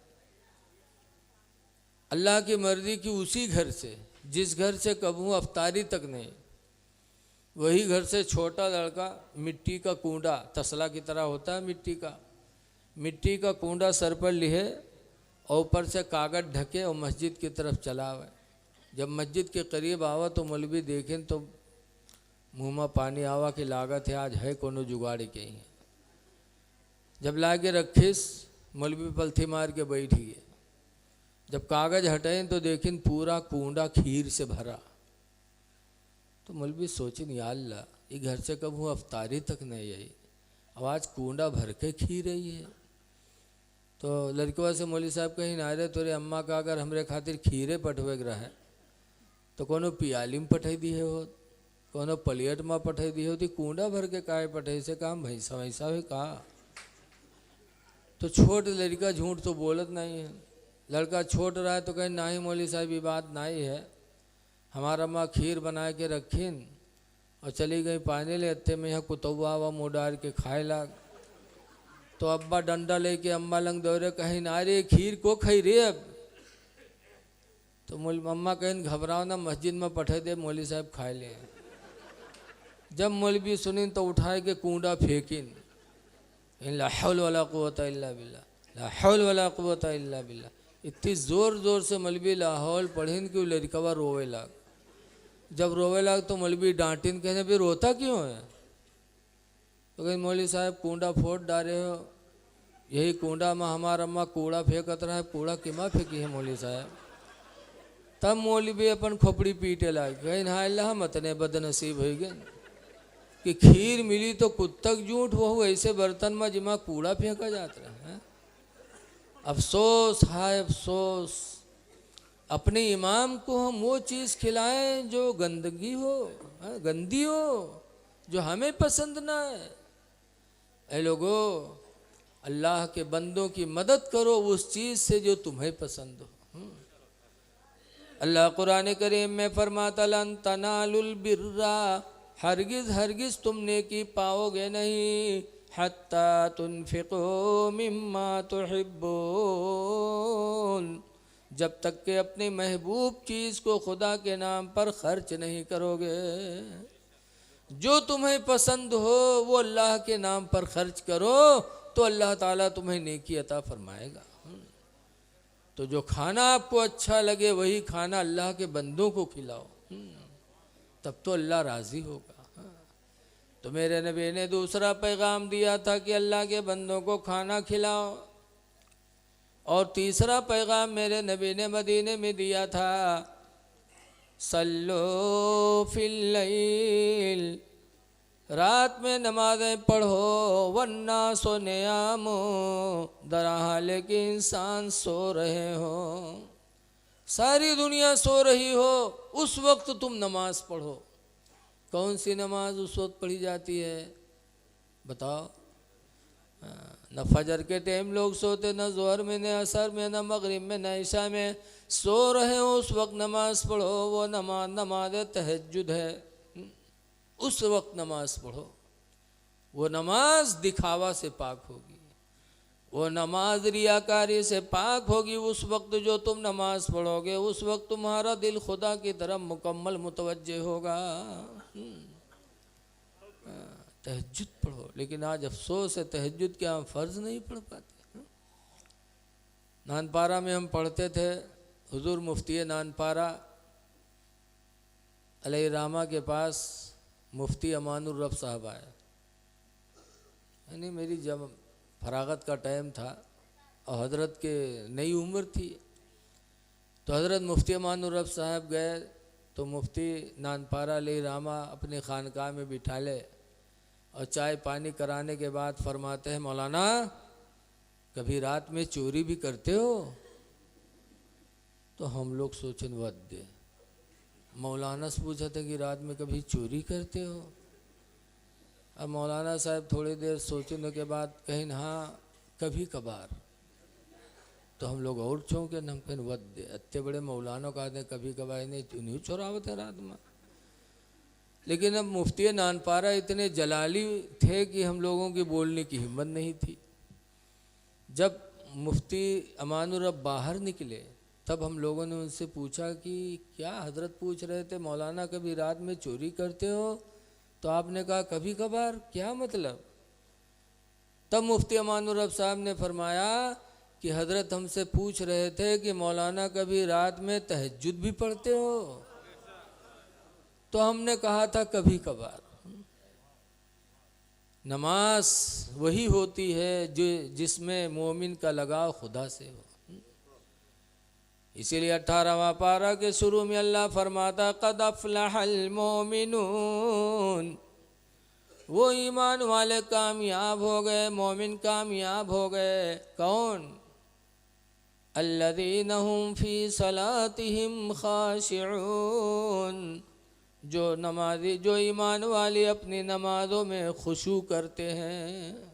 अल्लाह की मर्जी की उसी घर से, जिस घर से कबू अफ्तारी तक नहीं, वही घर से छोटा लड़का मिट्टी का कूंडा, तसला की तरह होता है मिट्टी का कूंडा सर पर लिए और ऊपर से कागज ढके और मस्जिद की तरफ चला हुआ। जब मस्जिद के करीब आवा तो मौलवी देखें तो मुँह में पानी आवा कि लागत है आज है कोनो जुगाड़ी के ही। जब लाके रखिस मौलवी पलथी मार के बैठी है। जब कागज हटाएं तो देखें पूरा कूंडा खीर से भरा। तो मौलवी सोचिन या अल्लाह, ये घर से कब हूँ अफ्तारी तक नहीं आई, आवाज़ कूंडा भर के खीर रही है। तो लड़कवा से मौलवी साहब कहीं ना रहे, तोरे अम्मा का अगर हमरे खातिर खीरे पठवे रहे तो कोनो पियाली में पठाई दी है हो, कोनो प्लेट में पठाई दी होती, कूंडा भर के काहे पठाई से काम भैंसा वैसा है कहा। तो छोट लड़का झूठ तो बोलत नहीं है। लड़का छोट रहा है तो कहीं ना ही मौलवी साहब ये बात नहीं है, हमारा माँ खीर बना के रखीन और चली गई पानी ले अत्ते में यहाँ कुतुबा व मुडार के खाए लाग। तो अब्बा डंडा लेके अम्मा लंग दौड़े, कहीं ना रे खीर को खाई रे अब। तो अम्मा कहीं घबराओ ना, मस्जिद में पठे दे मौलवी साहब खाए ले। जब मौलवी सुनी तो उठाए के कूंडा फेंकिन, ला हौल वला कुव्वता इल्ला बिल्लाह, ला हौल वला कुव्वता इल्ला बिल्लाह। इतनी ज़ोर ज़ोर से मौलवी लाहौल पढ़िन कि लड़कवा रोवे लाग। जब रोवे लाग तो मौलवी डांटिन, कहने भी रोता क्यों है? तो कहीं मौलवी साहब कूंडा फोड़ डाले हो, यही कूंडा में हमारा अम्मा कूड़ा फेंकत रहा है, कूड़ा किमा फेंकी है मौलवी साहब। तब मौलवी अपन खोपड़ी पीटे लाग, कहीं ना अल्लाह मतने बदनसीब हो गए कि खीर मिली तो कुत्तक झूठ, वह ऐसे बर्तन में जिमा कूड़ा फेंका जाता है। अफसोस हाय अफसोस, अपने इमाम को हम वो चीज़ खिलाएं जो गंदगी हो, गंदी हो, जो हमें पसंद ना है। ऐ लोगो, अल्लाह के बंदों की मदद करो उस चीज़ से जो तुम्हें पसंद हो। अल्लाह कुरान करीम में फरमाता लन तनालुल बिर्रा, हरगिज़ हरगिज़ तुम नेकी पाओगे नहीं, हत्ता तुनफिको मिम्मा तुहिब्बून, जब तक कि अपनी महबूब चीज़ को खुदा के नाम पर खर्च नहीं करोगे। जो तुम्हें पसंद हो वो अल्लाह के नाम पर खर्च करो तो अल्लाह ताला तुम्हें नेकी अता फरमाएगा। तो जो खाना आपको अच्छा लगे वही खाना अल्लाह के बंदों को खिलाओ, तब तो अल्लाह राज़ी होगा। तो मेरे नबी ने दूसरा पैगाम दिया था कि अल्लाह के बंदों को खाना खिलाओ। और तीसरा पैगाम मेरे नबी ने मदीने में दिया था, सल्लो फिल लैल, रात में नमाज़ें पढ़ो, वन्ना सो नियामो, दरहाल कि इंसान सो रहे हो, सारी दुनिया सो रही हो, उस वक्त तुम नमाज पढ़ो। कौन सी नमाज उस वक्त पढ़ी जाती है बताओ? न फजर के टाइम लोग सोते, न ज़ोहर में, न असर में, न मगरिब में, न ईशा में। सो रहे हो उस वक्त नमाज पढ़ो। वो नमाज तहज्जुद है, उस वक्त नमाज पढ़ो। वो नमाज दिखावा से पाक होगी, वो नमाज रियाकारी से पाक होगी। उस वक्त जो तुम नमाज पढ़ोगे, उस वक्त तुम्हारा दिल खुदा की तरफ मुकम्मल मुतवज्जे होगा। तहज्जुद पढ़ो। लेकिन आज अफसोस है, तहज्जुद क्या हम फ़र्ज़ नहीं पढ़ पाते। नानपारा में हम पढ़ते थे, हुजूर मुफ्ती नानपारा अलैहि रामा के पास मुफ्ती अमानुर रब साहब आए। यानी मेरी जब फरागत का टाइम था और हज़रत के नई उम्र थी, तो हज़रत मुफ्ती अमानुर रब साहब गए तो मुफ्ती नानपारा अलैहि रामा अपने खानकाह में बिठा ले और चाय पानी कराने के बाद फरमाते हैं, मौलाना कभी रात में चोरी भी करते हो? तो हम लोग सोचें वद दे, मौलाना से पूछा था कि रात में कभी चोरी करते हो? अब मौलाना साहब थोड़ी देर सोचने के बाद कहीं हाँ कभी कभार। तो हम लोग और चौंके, हम कहीं वद दे, इतने बड़े मौलाना का आते कभी कभार नहीं चुरावत है रात में। लेकिन अब मुफ्ती नानपारा इतने जलाली थे कि हम लोगों की बोलने की हिम्मत नहीं थी। जब मुफ्ती अमानुर रब बाहर निकले तब हम लोगों ने उनसे पूछा कि क्या हजरत पूछ रहे थे मौलाना कभी रात में चोरी करते हो? तो आपने कहा कभी कभार, क्या मतलब? तब मुफ्ती अमानुर रब साहब ने फरमाया कि हजरत हमसे पूछ रहे थे कि मौलाना कभी रात में तहज्जुद भी पढ़ते हो? तो हमने कहा था कभी कभार। नमाज वही होती है जो जिसमें मोमिन का लगाव खुदा से हो। इसीलिए 18वां पारा के शुरू में अल्लाह फरमाता, क़द अफ़लहल मोमिनून, वो ईमान वाले कामयाब हो गए, मोमिन कामयाब हो गए। कौन? अल्लज़ीना हुम फ़ी सलातिहिम ख़ाशिऊन, जो नमाजी, जो ईमान वाले अपनी नमाज़ों में खुशू करते हैं।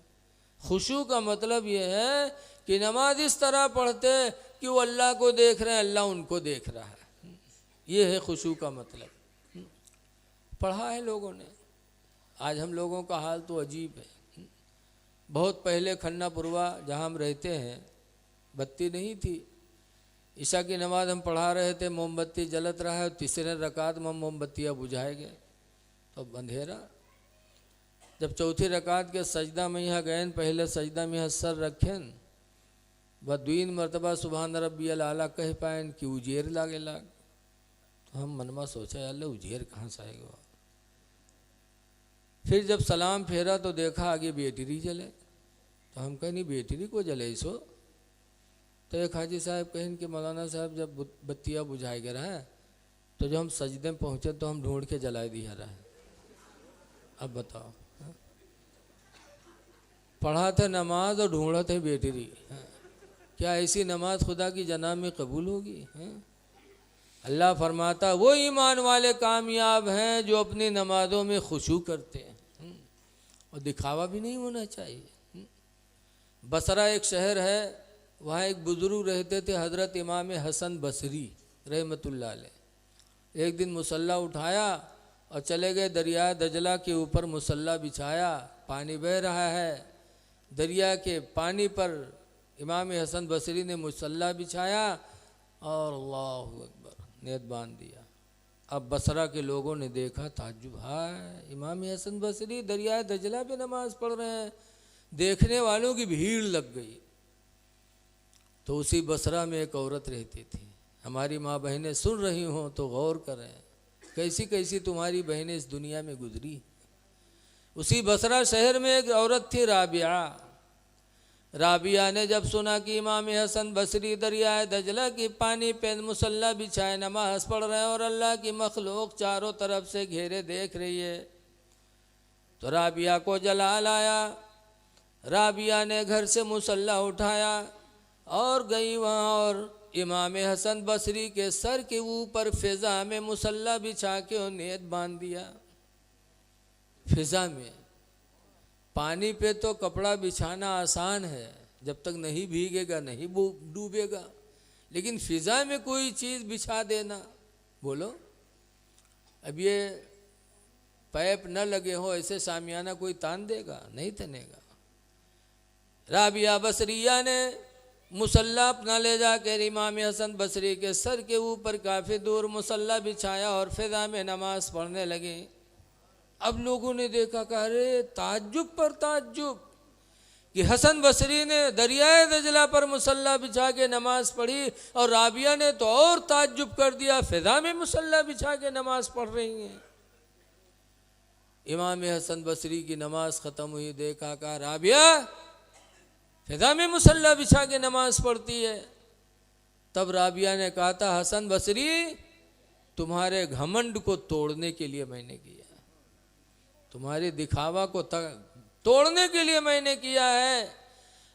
खुशू का मतलब ये है कि नमाज इस तरह पढ़ते कि वो अल्लाह को देख रहे हैं, अल्लाह उनको देख रहा है। ये है खुशू का मतलब। पढ़ा है लोगों ने। आज हम लोगों का हाल तो अजीब है। बहुत पहले खन्नापुरवा जहाँ हम रहते हैं बत्ती नहीं थी। ईशा की नमाज हम पढ़ा रहे थे, मोमबत्ती जलत रहा है, तीसरे रकात में मोमबत्तियाँ बुझाए गए तो अंधेरा। जब चौथी रकात के सजदा में यहाँ गए, पहले सजदा में यहाँ सर रखें, व दून मरतबा सुबहान रब्बियल आला कह पाए कि उजेर लागे लाग। तो हम मनमा सोचा अल्लाह उजेर कहाँ से आएगा। फिर जब सलाम फेरा तो देखा आगे बैटरी जले। तो हम कहीं नहीं बैटरी को जले इसो। तो एक हाजी साहब कहें कि मौलाना साहब जब बत्तियाँ बुझाए गए रहा तो जब हम सजदे में पहुँचे तो हम ढूंढ के जला दिया रहा। अब बताओ, पढ़ा था नमाज और ढूंढा था बैटरी। क्या ऐसी नमाज खुदा की जनाब में कबूल होगी? अल्लाह फरमाता वो ईमान वाले कामयाब हैं जो अपनी नमाजों में खुशू करते हैं और दिखावा भी नहीं होना चाहिए। बसरा एक शहर है, वहाँ एक बुजुर्ग रहते थे, हज़रत इमाम हसन बसरी रहमतुल्लाह अलैह। एक दिन मुसल्ला उठाया और चले गए दरिया दजला के ऊपर। मुसल्ला बिछाया, पानी बह रहा है, दरिया के पानी पर इमाम हसन बसरी ने मुसल्ला बिछाया और अल्लाहु अकबर नेत बांध दिया। अब बसरा के लोगों ने देखा, ताज्जुब, हाय इमाम हसन बसरी दरिया दजला पे नमाज पढ़ रहे हैं। देखने वालों की भीड़ लग गई। तो उसी बसरा में एक औरत रहती थी। हमारी माँ बहनें सुन रही हों तो गौर करें, कैसी कैसी तुम्हारी बहनें इस दुनिया में गुजरी। उसी बसरा शहर में एक औरत थी राबिया। राबिया ने जब सुना कि इमाम हसन बसरी दरियाए दजला की पानी पे मुसल्ला बिछाए नमाज पढ़ रहे हैं और अल्लाह की मखलूक चारों तरफ से घेरे देख रही है, तो राबिया को जलाल आया। राबिया ने घर से मुसल्ला उठाया और गई वहाँ और इमाम हसन बसरी के सर के ऊपर फिज़ा में मुसल्ला बिछा के और नियत बांध दिया। फिज़ा में पानी पे तो कपड़ा बिछाना आसान है, जब तक नहीं भीगेगा नहीं डूबेगा, लेकिन फिज़ा में कोई चीज़ बिछा देना, बोलो अब ये पैप न लगे हो ऐसे सामियाना कोई तान देगा? नहीं तनेगा। राबिया बसरिया ने मुसल्ला अपना ले जाकर इमाम हसन बसरी के सर के ऊपर काफ़ी दूर मुसल्ला बिछाया और फिज़ा में नमाज पढ़ने लगे। अब लोगों ने देखा, कहा अरे ताज्जुब पर ताज्जुब कि हसन बसरी ने दरियाए दजला पर मुसल्ला बिछा के नमाज पढ़ी और राबिया ने तो और ताज्जुब कर दिया, फिज़ा में मुसल्ला बिछा के नमाज पढ़ रही हैं। इमाम हसन बसरी की नमाज ख़त्म हुई, देखा, कहा राबिया फिज़ा में मुसल्ला बिछा के नमाज पढ़ती है। तब राबिया ने कहा था, हसन बसरी तुम्हारे घमंड को तोड़ने के लिए मैंने किया, तुम्हारे दिखावा को तोड़ने के लिए मैंने किया है।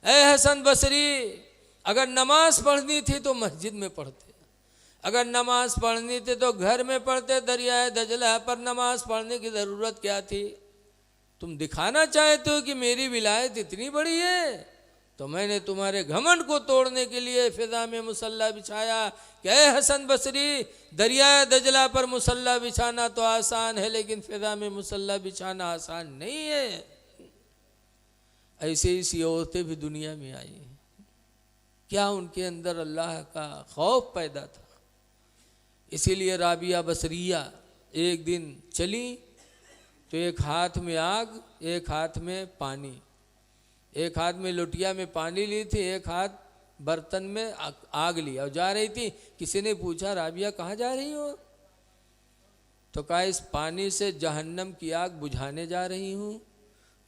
ए हसन बसरी, अगर नमाज पढ़नी थी तो मस्जिद में पढ़ते, अगर नमाज पढ़नी थी तो घर में पढ़ते, दरियाए दजला पर नमाज पढ़ने की ज़रूरत क्या थी? तुम दिखाना चाहते हो कि मेरी विलायत इतनी बड़ी है, तो मैंने तुम्हारे घमंड को तोड़ने के लिए फिज़ा में मुसल्ला बिछाया। क्या हसन बसरी, दरियाए दजला पर मुसल्ला बिछाना तो आसान है, लेकिन फिज़ा में मुसल्ला बिछाना आसान नहीं है। ऐसे ही औरतें भी दुनिया में आई हैं, क्या उनके अंदर अल्लाह का खौफ पैदा था? इसीलिए राबिया बसरिया एक दिन चली तो एक हाथ में आग, एक हाथ में पानी, एक हाथ में लोटिया में पानी ली थी, एक हाथ बर्तन में आग लिया और जा रही थी। किसी ने पूछा, राबिया कहाँ जा रही हो? तो कहा इस पानी से जहन्नम की आग बुझाने जा रही हूँ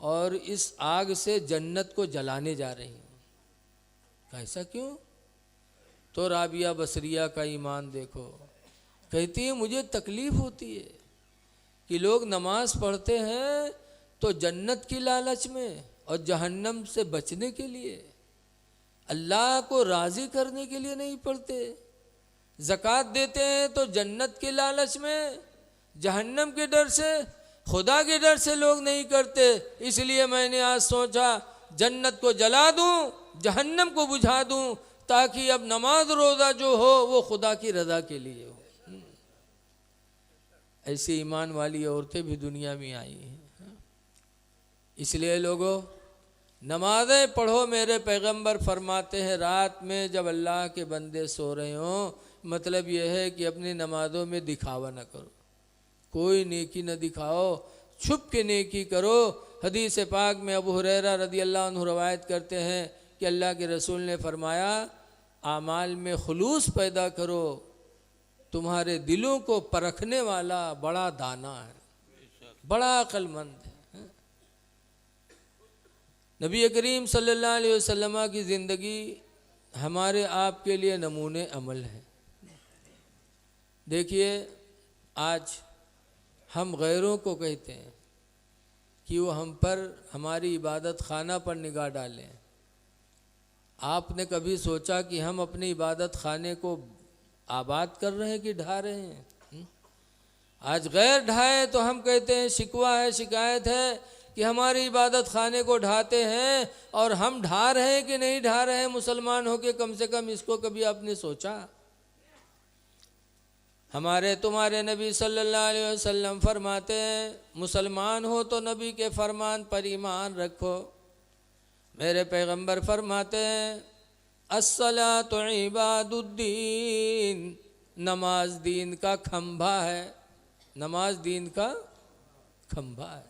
और इस आग से जन्नत को जलाने जा रही हूँ। ऐसा क्यों? तो राबिया बसरिया का ईमान देखो, कहती है मुझे तकलीफ़ होती है कि लोग नमाज पढ़ते हैं तो जन्नत की लालच में और जहन्नम से बचने के लिए, अल्लाह को राज़ी करने के लिए नहीं पढ़ते। ज़कात देते हैं तो जन्नत के लालच में, जहन्नम के डर से, खुदा के डर से लोग नहीं करते। इसलिए मैंने आज सोचा जन्नत को जला दूं, जहन्नम को बुझा दूं, ताकि अब नमाज रोज़ा जो हो वो खुदा की रज़ा के लिए हो। ऐसी ईमान वाली औरतें भी दुनिया में आई हैं। इसलिए लोगों, नमाज़ें पढ़ो। मेरे पैगंबर फरमाते हैं रात में जब अल्लाह के बंदे सो रहे हों, मतलब यह है कि अपनी नमाज़ों में दिखावा न करो, कोई नेकी न दिखाओ, छुप के नेकी करो। हदीस पाक में अबू हुरैरा रज़ी अल्लाह अन्हु रवायत करते हैं कि अल्लाह के रसूल ने फरमाया, आमाल में खुलूस पैदा करो, तुम्हारे दिलों को परखने वाला बड़ा दाना है, बड़ा अक्लमंद है। नबी करीम सल्लल्लाहु अलैहि वसल्लम की ज़िंदगी हमारे आपके लिए नमूने अमल है। देखिए, आज हम गैरों को कहते हैं कि वो हम पर, हमारी इबादत खाना पर निगाह डालें। आपने कभी सोचा कि हम अपनी इबादत खाने को आबाद कर रहे हैं कि ढा रहे हैं? आज गैर ढाए तो हम कहते हैं शिकवा है, शिकायत है कि हमारी इबादत खाने को ढाते हैं, और हम ढा रहे हैं कि नहीं ढा रहे हैं मुसलमान होके? कम से कम इसको कभी आपने सोचा? हमारे तुम्हारे नबी सल्लल्लाहु अलैहि वसल्लम फरमाते हैं, मुसलमान हो तो नबी के फरमान पर ईमान रखो। मेरे पैगंबर फरमाते हैं, अस्सलातु इबादुद्दीन, नमाज दीन का खंभा है, नमाज दीन का खंभा है।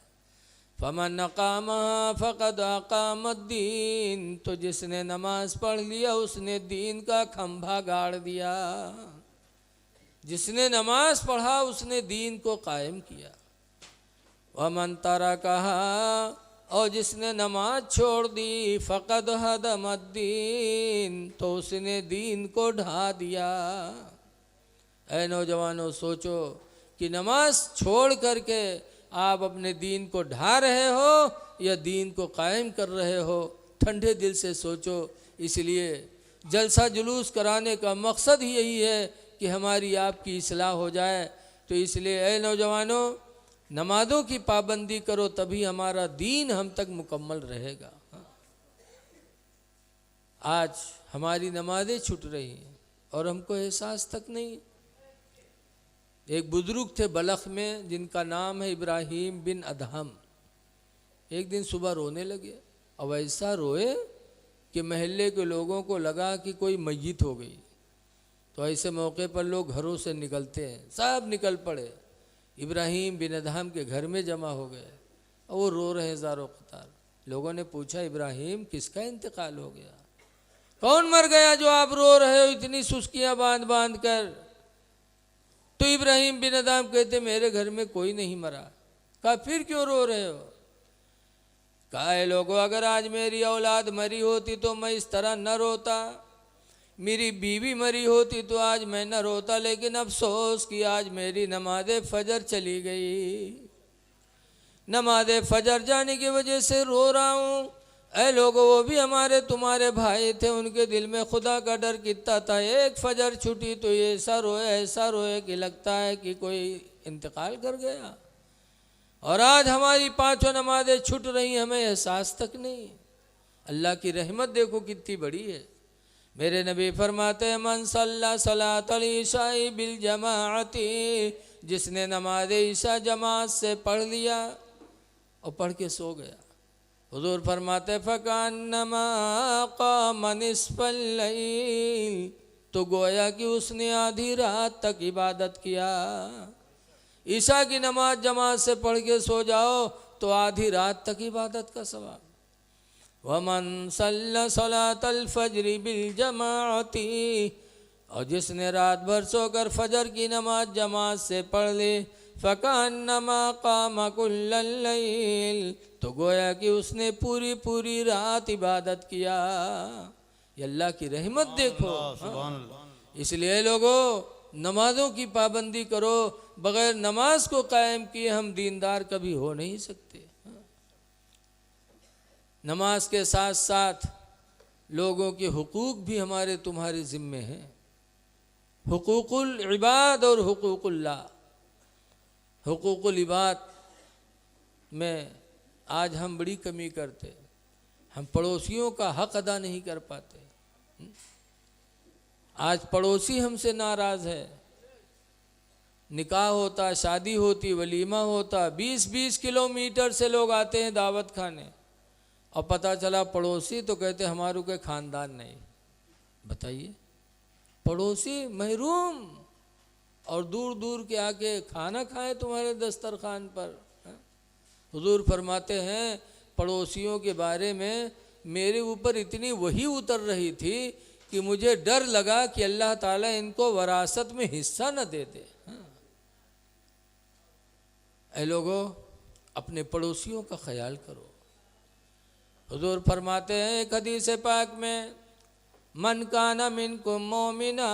फमन अकामा फ़क़द अकामद्दीन, तो जिसने नमाज पढ़ लिया उसने दीन का खंभा गाड़ दिया। जिसने नमाज पढ़ा उसने दीन को कायम किया। वमन तरकहा, और जिसने नमाज छोड़ दी, फ़क़द हदमद्दीन, तो उसने दीन को ढा दिया। ऐ नौजवानों, सोचो कि नमाज छोड़ करके आप अपने दीन को ढा रहे हो या दीन को कायम कर रहे हो। ठंडे दिल से सोचो। इसलिए जलसा जुलूस कराने का मकसद ही यही है कि हमारी आपकी इस्लाह हो जाए। तो इसलिए ऐ नौजवानों, नमाज़ों की पाबंदी करो, तभी हमारा दीन हम तक मुकम्मल रहेगा। आज हमारी नमाजें छूट रही हैं और हमको एहसास तक नहीं। एक बुजुर्ग थे बलख में, जिनका नाम है इब्राहिम बिन अदहम। एक दिन सुबह रोने लगे, अब ऐसा रोए कि महल्ले के लोगों को लगा कि कोई मैयत हो गई। तो ऐसे मौके पर लोग घरों से निकलते हैं, सब निकल पड़े, इब्राहिम बिन अदहम के घर में जमा हो गए और वो रो रहे ज़ारो क़तार। लोगों ने पूछा, इब्राहिम किसका इंतकाल हो गया? कौन मर गया जो आप रो रहे हो इतनी सुस्कियां बांध बांध कर? तो इब्राहिम बिन अदहम कहते, मेरे घर में कोई नहीं मरा। कहा, फिर क्यों रो रहे हो? कहा, लोगों, अगर आज मेरी औलाद मरी होती तो मैं इस तरह न रोता, मेरी बीवी मरी होती तो आज मैं न रोता, लेकिन अफसोस कि आज मेरी नमाज फजर चली गई, नमाज फजर जाने की वजह से रो रहा हूँ। ऐ लोगों, वो भी हमारे तुम्हारे भाई थे, उनके दिल में खुदा का डर कितना था। एक फजर छूटी तो ये ऐसा रोए कि लगता है कि कोई इंतकाल कर गया। और आज हमारी पांचों नमाजें छूट रही, हमें एहसास तक नहीं। अल्लाह की रहमत देखो कितनी बड़ी है। मेरे नबी फरमाते हैं, मन सल्ला सलातल ईशाई बिल जमाअती, जिसने नमाज ईशा जमात से पढ़ लिया और पढ़ के सो गया, हुजूर फरमाते फ़कान्नमा क़ाम निस्फ़ल लैल, तो गोया कि उसने आधी रात तक इबादत किया। ईशा की नमाज जमात से पढ़ के सो जाओ तो आधी रात तक इबादत का सवाब। वमन सल्ला सलातल फ़ज्र बिल जमाअती, और जिसने रात भर सोकर फजर की नमाज जमात से पढ़ ली, फ़कान्नमा क़ाम कुल्लल लैल, तो गोया कि उसने पूरी पूरी रात इबादत किया। ये अल्लाह की रहमत देखो। इसलिए लोगों, नमाजों की पाबंदी करो। बगैर नमाज को कायम किए हम दीनदार कभी हो नहीं सकते। नमाज के साथ साथ लोगों के हुकूक भी हमारे तुम्हारे ज़िम्मे हैं। हुकूकुल इबाद और हुकूकुल्लाह। हुकूकुल इबाद में आज हम बड़ी कमी करते, हम पड़ोसियों का हक अदा नहीं कर पाते। आज पड़ोसी हमसे नाराज़ है, निकाह होता, शादी होती, वलीमा होता, 20-20 किलोमीटर से लोग आते हैं दावत खाने, और पता चला पड़ोसी तो कहते हमारू के ख़ानदान नहीं। बताइए, पड़ोसी महरूम और दूर दूर के आके खाना खाए तुम्हारे दस्तरखान पर। हुजूर फरमाते हैं, पड़ोसियों के बारे में मेरे ऊपर इतनी वही उतर रही थी कि मुझे डर लगा कि अल्लाह ताला इनको वरासत में हिस्सा न दे दे। ऐ लोगों, अपने पड़ोसियों का ख्याल करो। हुजूर फरमाते हैं एक हदीस पाक में, मन काना मिनकुम मोमिना,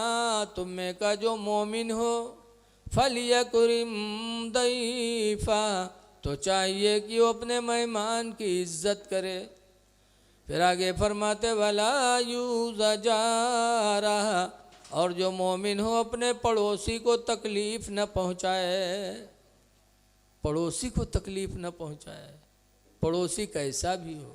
तुम में का जो मोमिन हो, फलियकुरिम दैफा, तो चाहिए कि वो अपने मेहमान की इज्जत करे। फिर आगे फरमाते, वला यूज़ा जारा, और जो मोमिन हो अपने पड़ोसी को तकलीफ़ न पहुँचाए। पड़ोसी को तकलीफ़ न पहुँचाए, पड़ोसी कैसा भी हो,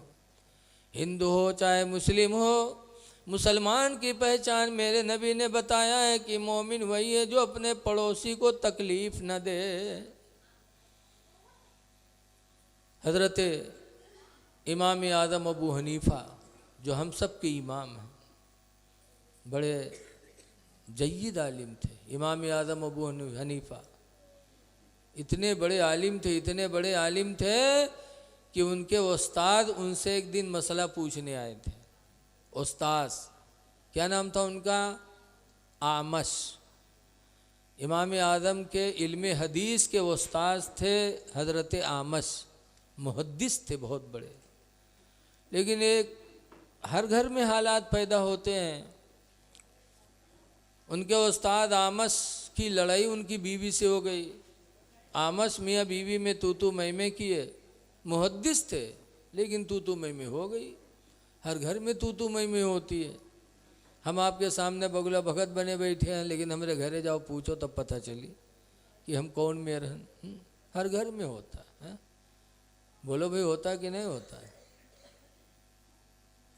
हिंदू हो चाहे मुस्लिम हो। मुसलमान की पहचान मेरे नबी ने बताया है कि मोमिन वही है जो अपने पड़ोसी को तकलीफ़ न दे। हज़रत इमाम आज़म अबू हनीफ़ा, जो हम सब के इमाम हैं, बड़े जय्यद आलिम थे। इमाम आज़म अबू हनीफ़ा इतने बड़े आलिम थे, इतने बड़े आलिम थे कि उनके उस्ताद उनसे एक दिन मसला पूछने आए थे। उस्ताद क्या नाम था उनका? आमश। इमाम आदम के इल्म हदीस के उस्ताद थे हज़रत आमश, मुहद्दिस थे बहुत बड़े। लेकिन एक हर घर में हालात पैदा होते हैं। उनके उस्ताद आमश की लड़ाई उनकी बीवी से हो गई। आमश मियाँ बीवी में तू मैं किए, मुहद्दिस थे लेकिन तू मैं हो गई। हर घर में तू मैं होती है। हम आपके सामने बगुला भगत बने बैठे हैं, लेकिन हमारे घरे जाओ पूछो तब पता चली कि हम कौन में रहन। हर घर में होता है। बोलो भाई होता कि नहीं होता है?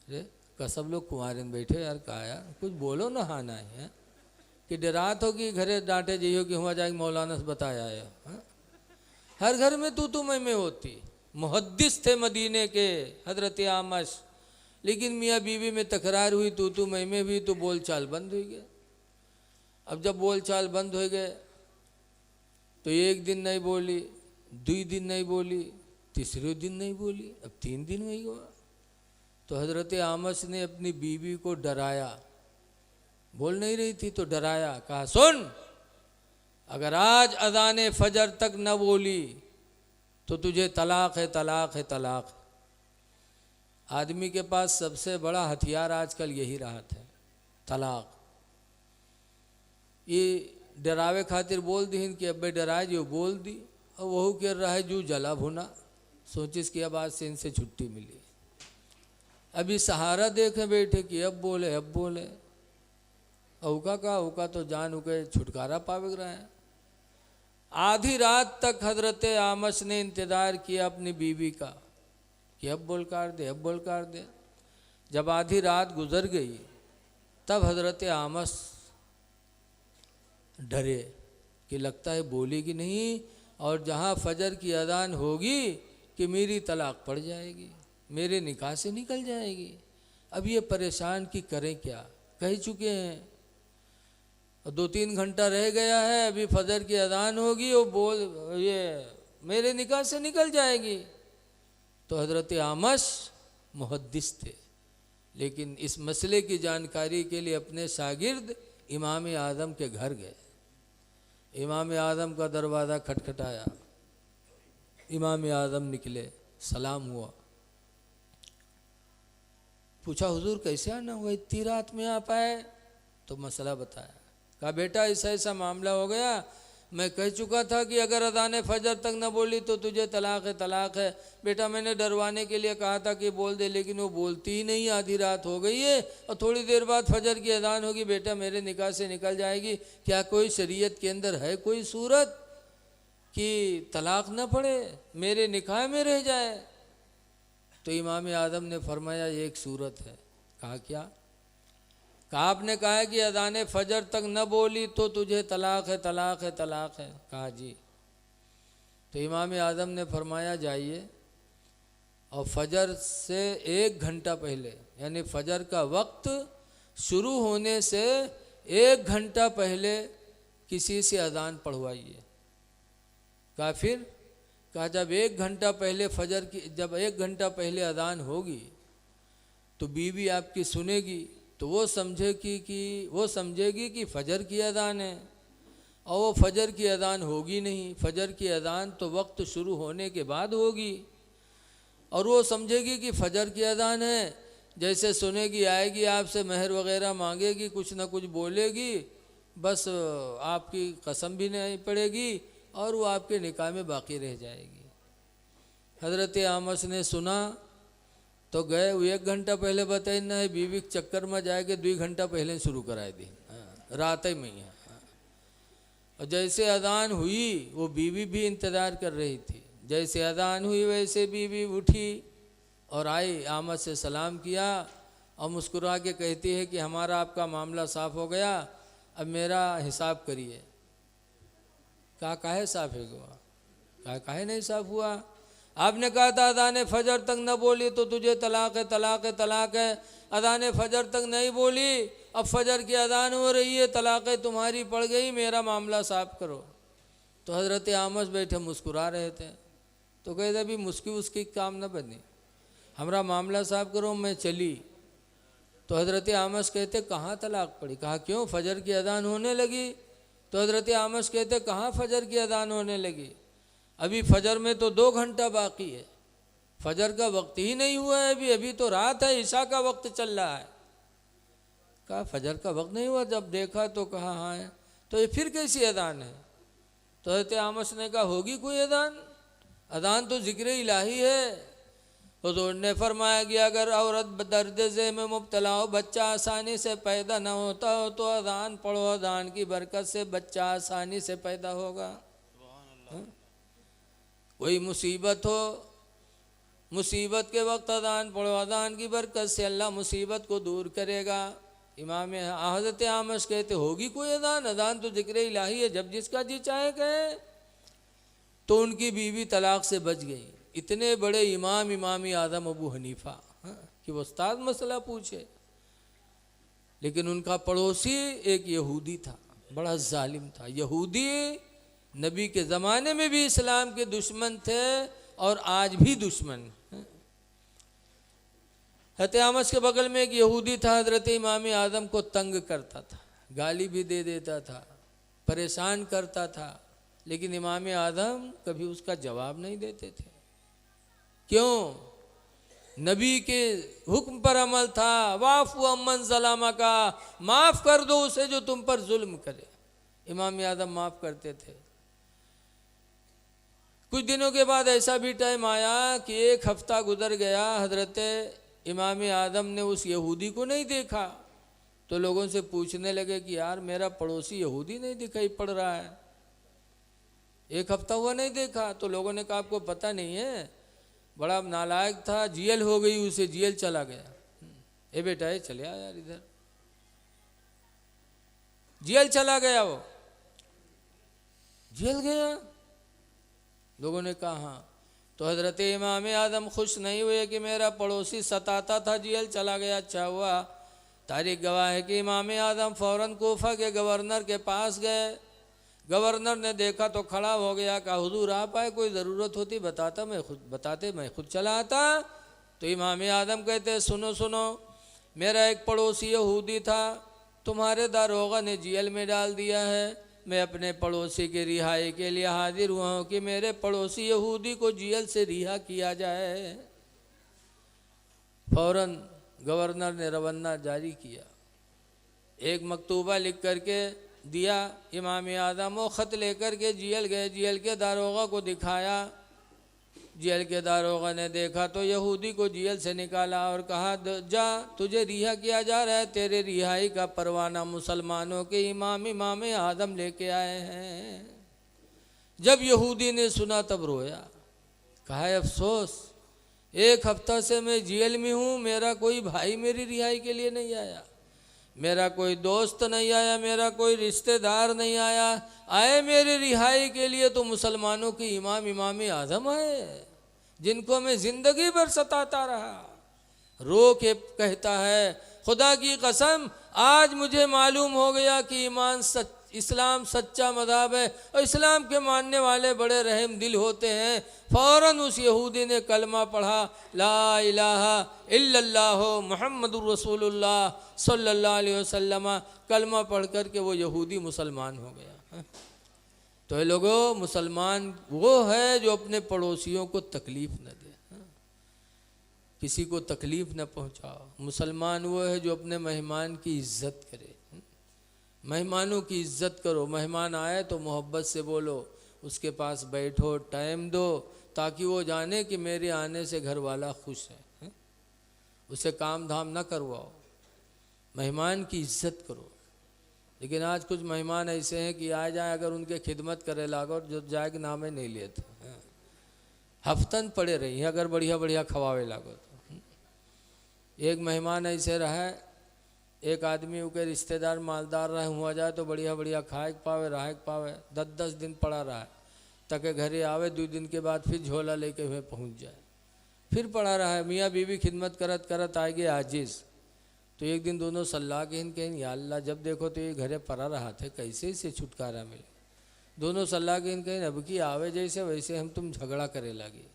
अरे का सब लोग कुंवारे में बैठे यार, कहा यार कुछ बोलो ना। हाँ ना है कि डरात हो कि घरे डांटे जाइयो कि हुआ जाए मौलाना से बताया है। हर घर में तू मैं होती। मुहद्दिस थे मदीने के हजरत आमश, लेकिन मियाँ बीवी में तकरार हुई, तू मैं भी, तो बोल चाल बंद हो गया। अब जब बोल चाल बंद हो गए तो एक दिन नहीं बोली, 2 दिन नहीं बोली, तीसरे दिन नहीं बोली, अब 3 दिन वही हुआ। तो हजरत आमश ने अपनी बीवी को डराया, बोल नहीं रही थी तो डराया, कहा सुन, अगर आज अज़ान फजर तक न बोली तो तुझे तलाक है, तलाक है, तलाक है। आदमी के पास सबसे बड़ा हथियार आजकल यही रहा है, तलाक। ये डरावे खातिर बोल दी कि अब डराए जो बोल दी, और वह कह रहा है जो जला भुना, सोचिस कि अब आज से इनसे छुट्टी मिली। अभी सहारा देखे बैठे कि अब बोले, अब बोले। औका का औका तो जान उके छुटकारा पावे रहे हैं। आधी रात तक हजरत आमश ने इंतज़ार किया अपनी बीवी का कि अब बोल कर दे, अब बोल कर दे। जब आधी रात गुजर गई तब हजरत आमश डरे कि लगता है बोलेगी नहीं, और जहाँ फजर की अजान होगी कि मेरी तलाक पड़ जाएगी, मेरे निकाह से निकल जाएगी। अब ये परेशान कि करें क्या, कह चुके हैं, 2-3 घंटा रह गया है, अभी फजर की अजान होगी और बोल ये मेरे निकाह से निकल जाएगी। तो हजरत आमश मुहद्दिस थे, लेकिन इस मसले की जानकारी के लिए अपने शागिर्द इमाम आदम के घर गए। इमाम आदम का दरवाज़ा खटखटाया, इमाम आदम निकले, सलाम हुआ, पूछा हुजूर कैसे आना हुआ, इतनी रात में आ पाए? तो मसला बताया। कहा बेटा ऐसा ऐसा मामला हो गया, मैं कह चुका था कि अगर अज़ान फजर तक न बोली तो तुझे तलाक है, तलाक है। बेटा मैंने डरवाने के लिए कहा था कि बोल दे, लेकिन वो बोलती ही नहीं। आधी रात हो गई है और थोड़ी देर बाद फजर की अज़ान होगी, बेटा मेरे निकाह से निकल जाएगी। क्या कोई शरीयत के अंदर है कोई सूरत कि तलाक न पड़े, मेरे निकाह में रह जाए? तो इमाम आदम ने फरमाया एक सूरत है। कहा क्या? कहा आपने कहा है कि अज़ान फजर तक न बोली तो तुझे तलाक है, तलाक है, तलाक है। कहा जी। तो इमाम आदम ने फरमाया जाइए और फजर से 1 घंटा पहले, यानी फजर का वक्त शुरू होने से 1 घंटा पहले किसी से अज़ान पढ़वाइए। कहा फिर? कहा जब 1 घंटा पहले फजर की, जब 1 घंटा पहले अज़ान होगी तो बीवी आपकी सुनेगी तो वो समझेगी कि फ़जर की अज़ान है, और वो फ़जर की अज़ान होगी नहीं। फ़जर की अज़ान तो वक्त शुरू होने के बाद होगी, और वो समझेगी कि फ़जर की अज़ान है। जैसे सुनेगी, आएगी आपसे महर वग़ैरह मांगेगी, कुछ ना कुछ बोलेगी, बस आपकी कसम भी नहीं पड़ेगी और वो आपके निकाह में बाकी रह जाएगी। हज़रत आमश ने सुना तो गए, वो 1 घंटा पहले बताए ना है, बीवी के चक्कर में जाके 2 घंटा पहले शुरू कराए दी, रात ही में ही। और जैसे अज़ान हुई वो बीवी भी इंतज़ार कर रही थी। जैसे अज़ान हुई वैसे बीवी उठी और आई, आमद से सलाम किया और मुस्कुरा के कहती है कि हमारा आपका मामला साफ़ हो गया, अब मेरा हिसाब करिए। कहा काहे साफ़ है हुआ? कहा काहे नहीं साफ़ हुआ? आपने कहा था अज़ान फजर तक न बोली तो तुझे तलाक है, तलाक है, तलाक है। अज़ान फजर तक नहीं बोली, अब फजर की अज़ान हो रही है, तलाक तुम्हारी पड़ गई, मेरा मामला साफ़ करो। तो हज़रत आमश बैठे मुस्कुरा रहे थे, तो कहते अभी मुस्की उसकी काम न बनी, हमारा मामला साफ़ करो, मैं चली। तो हज़रत आमश कहते कहाँ तलाक पड़ी? कहा क्यों? फजर की अज़ान होने लगी तो हजरत आमश कहते कहाँ फजर की अजान होने लगी, अभी फजर में तो 2 घंटा बाकी है, फजर का वक्त ही नहीं हुआ है, अभी अभी तो रात है, ईशा का वक्त चल रहा है। कहा फजर का वक्त नहीं हुआ, जब देखा तो कहा हाँ है, तो ये फिर कैसी अजान है। तो हजरत आमश ने कहा होगी कोई अजान, अजान तो जिक्र इलाही है। हुजूर ने फरमाया कि अगर औरत दर्द से में मुब्तला हो, बच्चा आसानी से पैदा ना होता हो तो अजान पढ़ो, अजान की बरकत से बच्चा आसानी से पैदा होगा। कोई मुसीबत हो, मुसीबत के वक्त अजान पढ़ो, अजान की बरकत से अल्लाह मुसीबत को दूर करेगा। इमाम हज़रत आमश कहते होगी कोई अजान, अजान तो जिक्र इलाही है, जब जिसका जी चाहे कहे। तो उनकी बीवी तलाक से बच गई। इतने बड़े इमाम आज़म अबू हनीफा कि वो उस्ताद मसला पूछे, लेकिन उनका पड़ोसी एक यहूदी था, बड़ा जालिम था। यहूदी नबी के ज़माने में भी इस्लाम के दुश्मन थे और आज भी दुश्मन। हज़रत आमश के बगल में एक यहूदी था, हज़रत इमाम आज़म को तंग करता था, गाली भी दे देता था, परेशान करता था, लेकिन इमाम आज़म कभी उसका जवाब नहीं देते थे। क्यों? नबी के हुक्म पर अमल था, वाफ़ु अम्मन ज़लामा का, माफ़ कर दो उसे जो तुम पर जुल्म करे। इमाम आज़म माफ़ करते थे। कुछ दिनों के बाद ऐसा भी टाइम आया कि 1 हफ्ता गुजर गया, हज़रत इमाम आज़म ने उस यहूदी को नहीं देखा। तो लोगों से पूछने लगे कि यार मेरा पड़ोसी यहूदी नहीं दिखाई पड़ रहा है, 1 हफ्ता हुआ नहीं देखा। तो लोगों ने कहा आपको पता नहीं है, बड़ा नालायक था, जेल हो गई उसे, जेल चला गया। ए बेटा ये चले आ यार इधर, जेल चला गया, वो जेल गया। लोगों ने कहा हाँ। तो हज़रत इमाम आज़म खुश नहीं हुए कि मेरा पड़ोसी सताता था, जेल चला गया, अच्छा हुआ। तारीख गवाह है कि इमाम आज़म फ़ौरन कोफा के गवर्नर के पास गए। गवर्नर ने देखा तो खड़ा हो गया, कहा हुजूर आप आए, कोई ज़रूरत होती बताते मैं खुद चला आता। तो इमाम आज़म कहते सुनो सुनो, मेरा एक पड़ोसी यहूदी था, तुम्हारे दारोगा ने जेल में डाल दिया है, मैं अपने पड़ोसी की रिहाई के लिए हाजिर हुआ हूँ कि मेरे पड़ोसी यहूदी को जेल से रिहा किया जाए। फ़ौरन गवर्नर ने रवन्ना जारी किया, एक मकतूबा लिख करके दिया। इमाम आज़म वो ख़त लेकर के जेल गए, जेल के दारोगा को दिखाया। जेल के दारोगा ने देखा तो यहूदी को जेल से निकाला और कहा जा तुझे रिहा किया जा रहा है, तेरे रिहाई का परवाना मुसलमानों के इमाम आज़म लेके आए हैं। जब यहूदी ने सुना तब रोया, कहा अफसोस 1 हफ्ता से मैं जेल में हूँ, मेरा कोई भाई मेरी रिहाई के लिए नहीं आया, मेरा कोई दोस्त नहीं आया, मेरा कोई रिश्तेदार नहीं आया, आए मेरे रिहाई के लिए तो मुसलमानों की इमाम आज़म आए, जिनको मैं ज़िंदगी भर सताता रहा। रो के कहता है खुदा की कसम आज मुझे मालूम हो गया कि इस्लाम सच्चा मज़हब है और इस्लाम के मानने वाले बड़े रहम दिल होते हैं। फ़ौरन उस यहूदी ने कलमा पढ़ा, ला इलाहा इल्लल्लाहु मुहम्मदुर रसूलुल्लाह सल्लल्लाहु अलैहि वसल्लम। कलमा पढ़ कर के वो यहूदी मुसलमान हो गया। तो ये लोगों, मुसलमान वो है जो अपने पड़ोसियों को तकलीफ़ न दे, किसी को तकलीफ़ न पहुँचाओ। मुसलमान वो है जो अपने मेहमान की इज़्ज़त करे, मेहमानों की इज़्ज़त करो। मेहमान आए तो मोहब्बत से बोलो, उसके पास बैठो, टाइम दो, ताकि वो जाने कि मेरे आने से घर वाला खुश है। उसे काम धाम ना करवाओ, मेहमान की इज़्ज़त करो। लेकिन आज कुछ मेहमान ऐसे हैं कि आ जाए, अगर उनके खिदमत करे लागो जो जाए नामे नहीं लेते, हफ्तन पड़े रही हैं अगर बढ़िया बढ़िया खवावे लागो तो। एक मेहमान ऐसे रहा, एक आदमी के रिश्तेदार मालदार रहे हुआ जाए तो बढ़िया बढ़िया खाए पावे रहे पावे, 10-10 दिन पड़ा रहा ताकि घरे आवे, 2 दिन के बाद फिर झोला लेके हुए पहुंच जाए, फिर पड़ा रहा है। मियाँ बीवी खिदमत करत करत आएगे आजिज़। तो एक दिन दोनों सल्लाह कहें या अल्लाह जब देखो तो ये घरे पड़ा रहा थे, कैसे इसे छुटकारा मिले। दोनों सल्लाह कहें अब की आवे जैसे वैसे हम तुम झगड़ा करे लगे।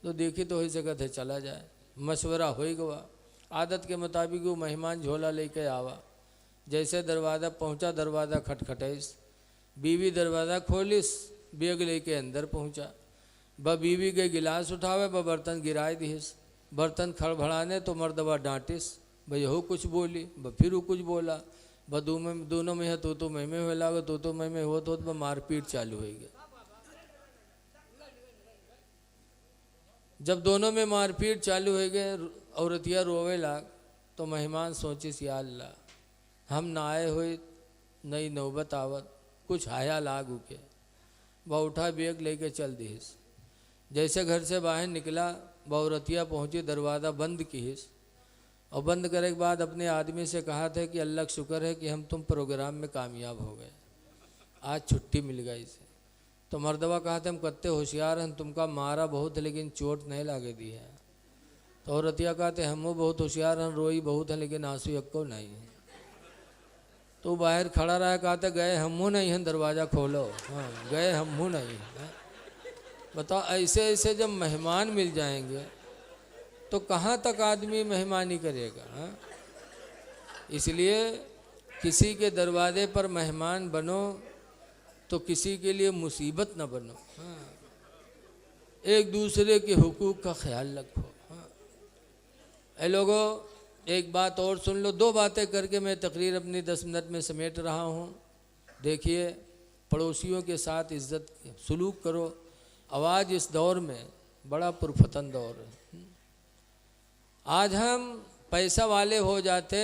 तो देखी तो हो सकत है चला जाए, मशवरा हो गवा। आदत के मुताबिक वो मेहमान झोला लेके आवा, जैसे दरवाज़ा पहुंचा, दरवाज़ा खटखटाइस बीवी दरवाज़ा खोलिस, बेग लेके अंदर पहुंचा। ब बीवी के गिलास उठावे, ब बर्तन गिराए दिस। बर्तन खड़बड़ाने तो मर्दबा डांटिस, भाई हो कुछ बोली, ब फिर वो कुछ बोला। ब दोनों में है तो मैं हो लागो, तो मैं हो तो मारपीट चालू हो गया। जब दोनों में मारपीट चालू हो गए, औरतिया रोवे लाग, तो मेहमान सोचिस या अल्लाह हम ना आए हुए नई नौबत आवत, कुछ आया लाग उके। वह उठा बेग लेके चल दीस। जैसे घर से बाहर निकला, वह औरतिया पहुँची, दरवाज़ा बंद कीस और बंद करने के बाद अपने आदमी से कहा था कि अल्लाह का शुक्र है कि हम तुम प्रोग्राम में कामयाब हो गए, आज छुट्टी मिल गई इसे। तो मर्दवा कहा था हम कत्ते होशियार हैं, तुमका मारा बहुत है लेकिन चोट नहीं लागे दी है। तो औरतिया कहते हम बहुत होशियार हैं, रोई बहुत है लेकिन आंसू यक्को नहीं है। तो बाहर खड़ा रहा, कहते गए हमू नहीं हैं, दरवाज़ा खोलो। हाँ गए हमू नहीं हैं। बताओ ऐसे ऐसे जब मेहमान मिल जाएंगे तो कहाँ तक आदमी मेहमानी करेगा। हाँ? इसलिए किसी के दरवाजे पर मेहमान बनो तो किसी के लिए मुसीबत न बनो। हाँ? एक दूसरे के हुकूक का ख्याल रखो। हाँ? ए लोगों, एक बात और सुन लो, दो बातें करके मैं तकरीर अपनी 10 मिनट में समेट रहा हूँ। देखिए, पड़ोसियों के साथ इज्जत सलूक करो। आवाज़ इस दौर में बड़ा पुरफतन दौर है। आज हम पैसा वाले हो जाते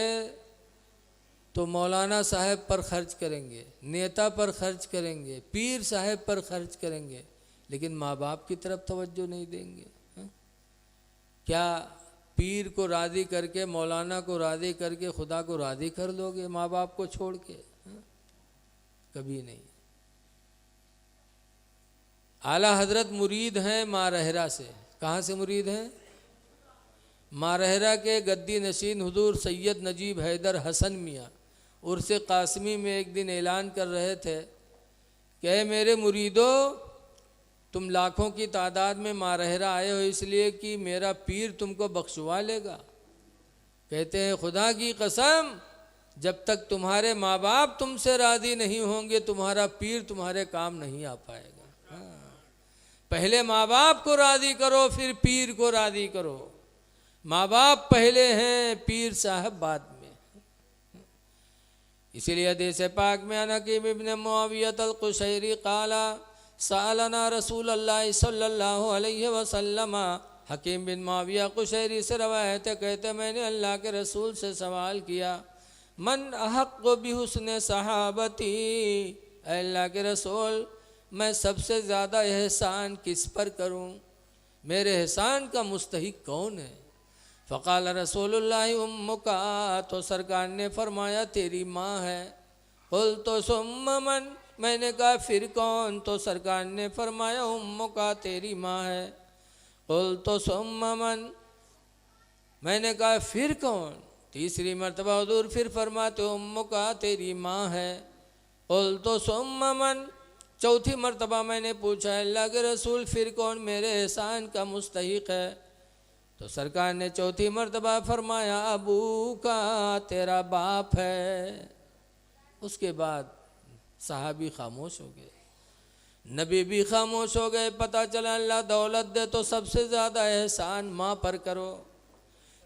तो मौलाना साहब पर खर्च करेंगे, नेता पर खर्च करेंगे, पीर साहब पर खर्च करेंगे, लेकिन माँ बाप की तरफ तवज्जो नहीं देंगे। हा? क्या पीर को राज़ी करके, मौलाना को राज़ी करके खुदा को राज़ी कर लोगे माँ बाप को छोड़ के? हा? कभी नहीं। आला हजरत मुरीद हैं मारहरा से। कहाँ से मुरीद हैं? मारहरा के गद्दी नशीन हुजूर सैयद नजीब हैदर हसन मियाँ उर्स कासमी में एक दिन ऐलान कर रहे थे कि मेरे मुरीदों, तुम लाखों की तादाद में मारहरा आए हो इसलिए कि मेरा पीर तुमको बख्शवा लेगा। कहते हैं खुदा की कसम, जब तक तुम्हारे माँ बाप तुमसे राज़ी नहीं होंगे तुम्हारा पीर तुम्हारे काम नहीं आ पाएगा। हाँ। पहले माँ बाप को राज़ी करो, फिर पीर को राज़ी करो। माँ बाप पहले हैं, पीर साहब बाद में। इसीलिए हदीस पाक में अनकीम इब्न मुआवियत अल-कुशैरी काला सालना रसूल अल्लाह सल्लल्लाहु अलैहि वसल्लम। हकीम बिन मुआविया कुशैरी से रवायत है, कहते मैंने अल्लाह के रसूल से सवाल किया, मन अहक़्क़ु बिहुस्न सहाबती, अल्लाह के रसूल मैं सबसे ज़्यादा एहसान किस पर करूं, मेरे एहसान का मुस्तहिक कौन है? फ़क़ाल रसूलुल्लाह उम्मुका, तो सरकार ने फरमाया तेरी माँ है। कुल तो सुम्मा मन, मैंने कहा फिर कौन? तो सरकार ने फरमाया उम्मुका, तेरी माँ है। कुल तो सुम्मा मन, मैंने कहा फिर कौन? तीसरी मरतबा हुज़ूर फिर फरमाते उम्मुका, तेरी माँ है। कुल तो सुम्मा मन, चौथी मरतबा मैंने पूछा अल्लाह के रसूल फिर कौन मेरे एहसान का मुस्तहिक है? तो सरकार ने चौथी मरतबा फरमाया अबू का, तेरा बाप है। उसके बाद सहाबी खामोश हो गए, नबी भी खामोश हो गए। पता चला अल्लाह दौलत दे तो सबसे ज़्यादा एहसान माँ पर करो।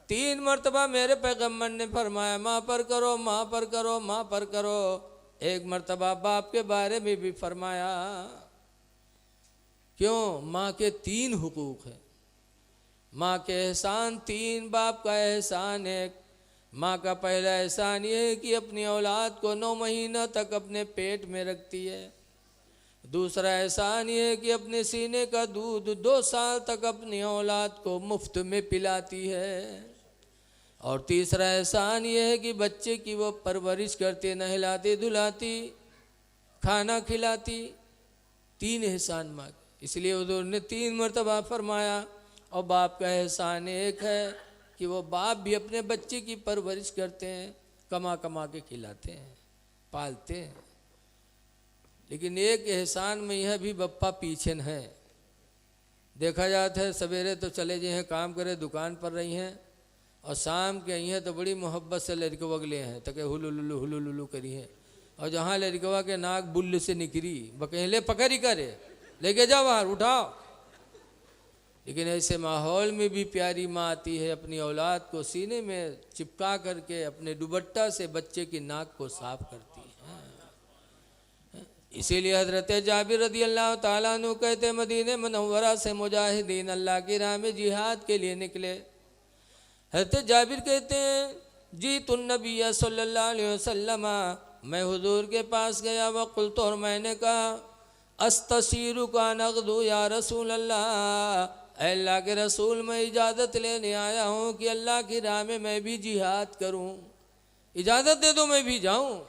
3 मरतबा मेरे पैगम्बर ने फरमाया माँ पर करो, माँ पर करो, माँ पर करो। 1 मरतबा बाप के बारे में भी फरमाया। क्यों? माँ के 3 हुकूक हैं। माँ के एहसान 3, बाप का एहसान 1। माँ का पहला एहसान ये है कि अपनी औलाद को 9 महीना तक अपने पेट में रखती है। दूसरा एहसान ये है कि अपने सीने का दूध 2 साल तक अपनी औलाद को मुफ्त में पिलाती है। और तीसरा एहसान ये है कि बच्चे की वो परवरिश करती, नहलाती धुलाती, खाना खिलाती। 3 एहसान माँ के। इसलिए हुज़ूर ने 3 मरतबा फरमाया। और बाप का एहसान 1 है कि वो बाप भी अपने बच्चे की परवरिश करते हैं, कमा कमा के खिलाते हैं, पालते हैं। लेकिन एक एहसान में यह भी बप्पा पीछे न है। देखा जाता है सवेरे तो चले जाए हैं काम करे, दुकान पर रही हैं, और शाम के आई हैं तो बड़ी मोहब्बत से लड़के वगले हैं, तके हुलुलुलु हुलुलुलु करी हैं, और जहाँ लड़कवा के नाक बुल्ल से निकली बकेले पकड़ ही करे, लेके जाओ बाहर उठाओ। लेकिन ऐसे माहौल में भी प्यारी माँ आती है, अपनी औलाद को सीने में चिपका करके अपने दुपट्टा से बच्चे की नाक को साफ करती है। इसीलिए हजरत जाबिर रदी अल्लाह ताला अन्हु कहते मदीने मुनव्वरा से मुजाहिदीन अल्लाह की राह में जिहाद के लिए निकले। हजरत जाबिर कहते हैं जी तुन नबी सल्लल्लाहु अलैहि वसल्लम, मैं हुजूर के पास गया वक़ुल तो, और मैंने कहा अस्तसीरु का नगदू या रसूल अल्लाह, अल्लाह के रसूल मैं इजाज़त लेने आया हूँ कि अल्लाह की राह में मैं भी जिहाद करूँ, इजाज़त दे दो मैं भी जाऊँ।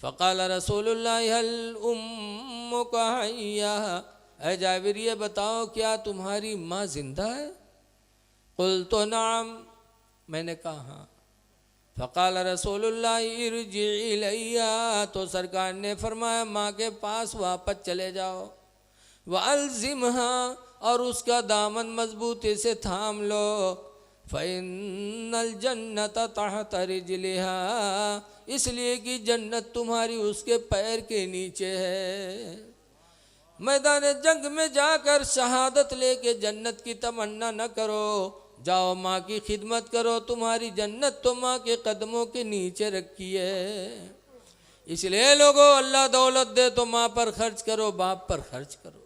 फ़क़ाल रसूलुल्लाह हल उम्मुका हय्या, ऐ जाबिर ये बताओ क्या तुम्हारी माँ जिंदा है? क़ुल्तु नअम, मैंने कहा हाँ। फ़क़ाल रसूलुल्लाह इरजी इलैया, तो सरकार ने फरमाया माँ के पास वापस चले जाओ। वअल्ज़िमहा, और उसका दामन मजबूती से थाम लो। फ़इन्नल जन्नत तहत रिजलिहा, इसलिए कि जन्नत तुम्हारी उसके पैर के नीचे है। मैदान जंग में जाकर शहादत लेके जन्नत की तमन्ना न करो, जाओ माँ की खिदमत करो, तुम्हारी जन्नत तो माँ के कदमों के नीचे रखी है। इसलिए लोगों अल्लाह दौलत दे तो माँ पर खर्च करो, बाप पर खर्च करो,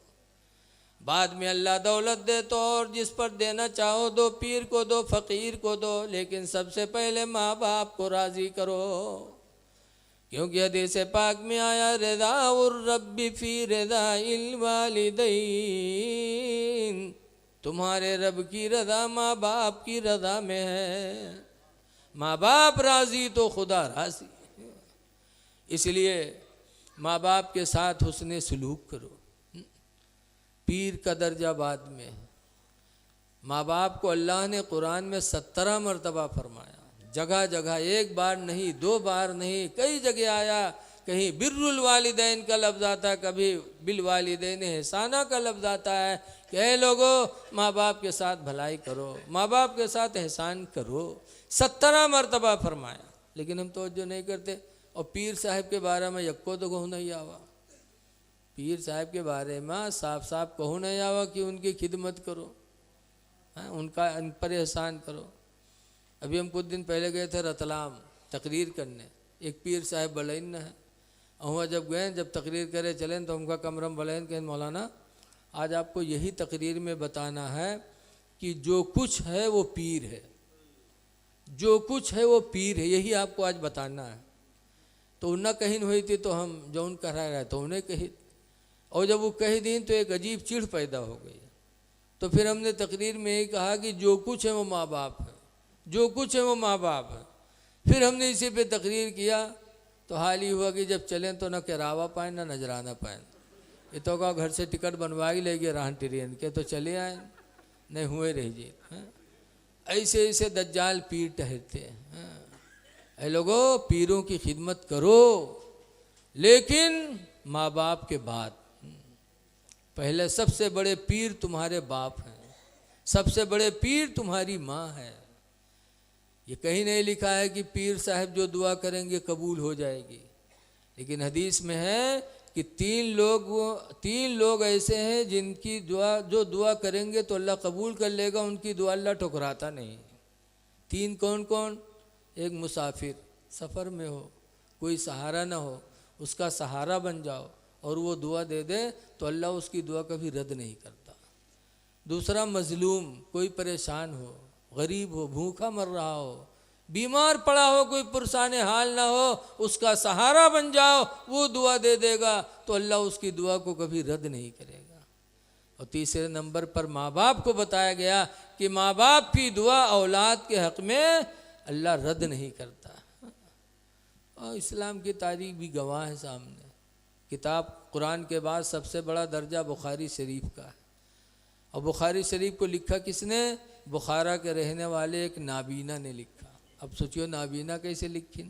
बाद में अल्लाह दौलत दे तो और जिस पर देना चाहो दो, पीर को दो, फ़कीर को दो, लेकिन सबसे पहले माँ बाप को राज़ी करो। क्योंकि हदीस पाक में आया रिज़ाउर रब्बी फ़ी रिज़ाइल वालिदैन, तुम्हारे रब की रज़ा माँ बाप की रज़ा में है। माँ बाप राज़ी तो खुदा राज़ी। इसलिए माँ बाप के साथ हुस्ने सलूक करो। पीर का दर्जा बाद में। माँ बाप को अल्लाह ने कुरान में 17 मरतबा फरमाया, जगह जगह, एक बार नहीं, 2 बार नहीं, कई जगह आया। कहीं बिर्रुल वालिदैन का लफ्ज़ आता है, कभी बिल वालिदैन एहसाना का लफ्ज़ आता है कि हे लोगो माँ बाप के साथ भलाई करो, माँ बाप के साथ एहसान करो। 17 मरतबा फरमाया, लेकिन हम तवज्जो नहीं करते। और पीर साहब के बारे में यक्को तो कहूँ नहीं आवा, पीर साहब के बारे में साफ साफ कहूँ नहीं आवा कि उनकी खिदमत करो, उनका उन पर एहसान करो। अभी हम कुछ दिन पहले गए थे रतलाम तकरीर करने, एक पीर साहब बलैन है। और जब गए, जब तकरीर करे चलें तो उनका कमरम बलैन कहें मौलाना आज आपको यही तकरीर में बताना है कि जो कुछ है वो पीर है, जो कुछ है वो पीर है, यही आपको आज बताना है। तो उन्ना कहीं हुई थी तो हम जौन करा रहे तो उन्हें कही, और जब वो कह दी तो एक अजीब चिढ़ पैदा हो गई। तो फिर हमने तकरीर में यही कहा कि जो कुछ है वो माँ बाप है, जो कुछ है वो माँ बाप है। फिर हमने इसी पे तकरीर किया तो हाल ही हुआ कि जब चलें तो ना किरावा पाएँ ना नजराना पाएँ। ये तो का घर से टिकट बनवा ही ले गए राहन ट्रेन के, तो चले आए, नहीं हुए रहिए। ऐसे ऐसे दज्जाल पीर ठहरते हैं। ऐ लोगों पीरों की खिदमत करो, लेकिन माँ बाप के बाद। पहले सबसे बड़े पीर तुम्हारे बाप हैं, सबसे बड़े पीर तुम्हारी माँ है। ये कहीं नहीं लिखा है कि पीर साहब जो दुआ करेंगे कबूल हो जाएगी, लेकिन हदीस में है कि 3 लोग ऐसे हैं जिनकी दुआ, जो दुआ करेंगे तो अल्लाह कबूल कर लेगा, उनकी दुआ अल्लाह ठुकराता नहीं। 3 कौन कौन? एक मुसाफिर, सफ़र में हो, कोई सहारा ना हो, उसका सहारा बन जाओ और वो दुआ दे दे तो अल्लाह उसकी दुआ कभी रद्द नहीं करता। दूसरा मजलूम, कोई परेशान हो, गरीब हो, भूखा मर रहा हो, बीमार पड़ा हो, कोई पुरसान हाल ना हो, उसका सहारा बन जाओ, वो दुआ दे देगा तो अल्लाह उसकी दुआ को कभी रद्द नहीं करेगा। और तीसरे नंबर पर माँ बाप को बताया गया कि माँ बाप की दुआ औलाद के हक़ में अल्लाह रद्द नहीं करता। और इस्लाम की तारीख भी गवाह है सामने। किताब कुरान के बाद सबसे बड़ा दर्जा बुखारी शरीफ का है। और बुखारी शरीफ को लिखा किसने? बुखारा के रहने वाले एक नाबीना ने लिखा। अब सोचियो नाबीना कैसे लिखी?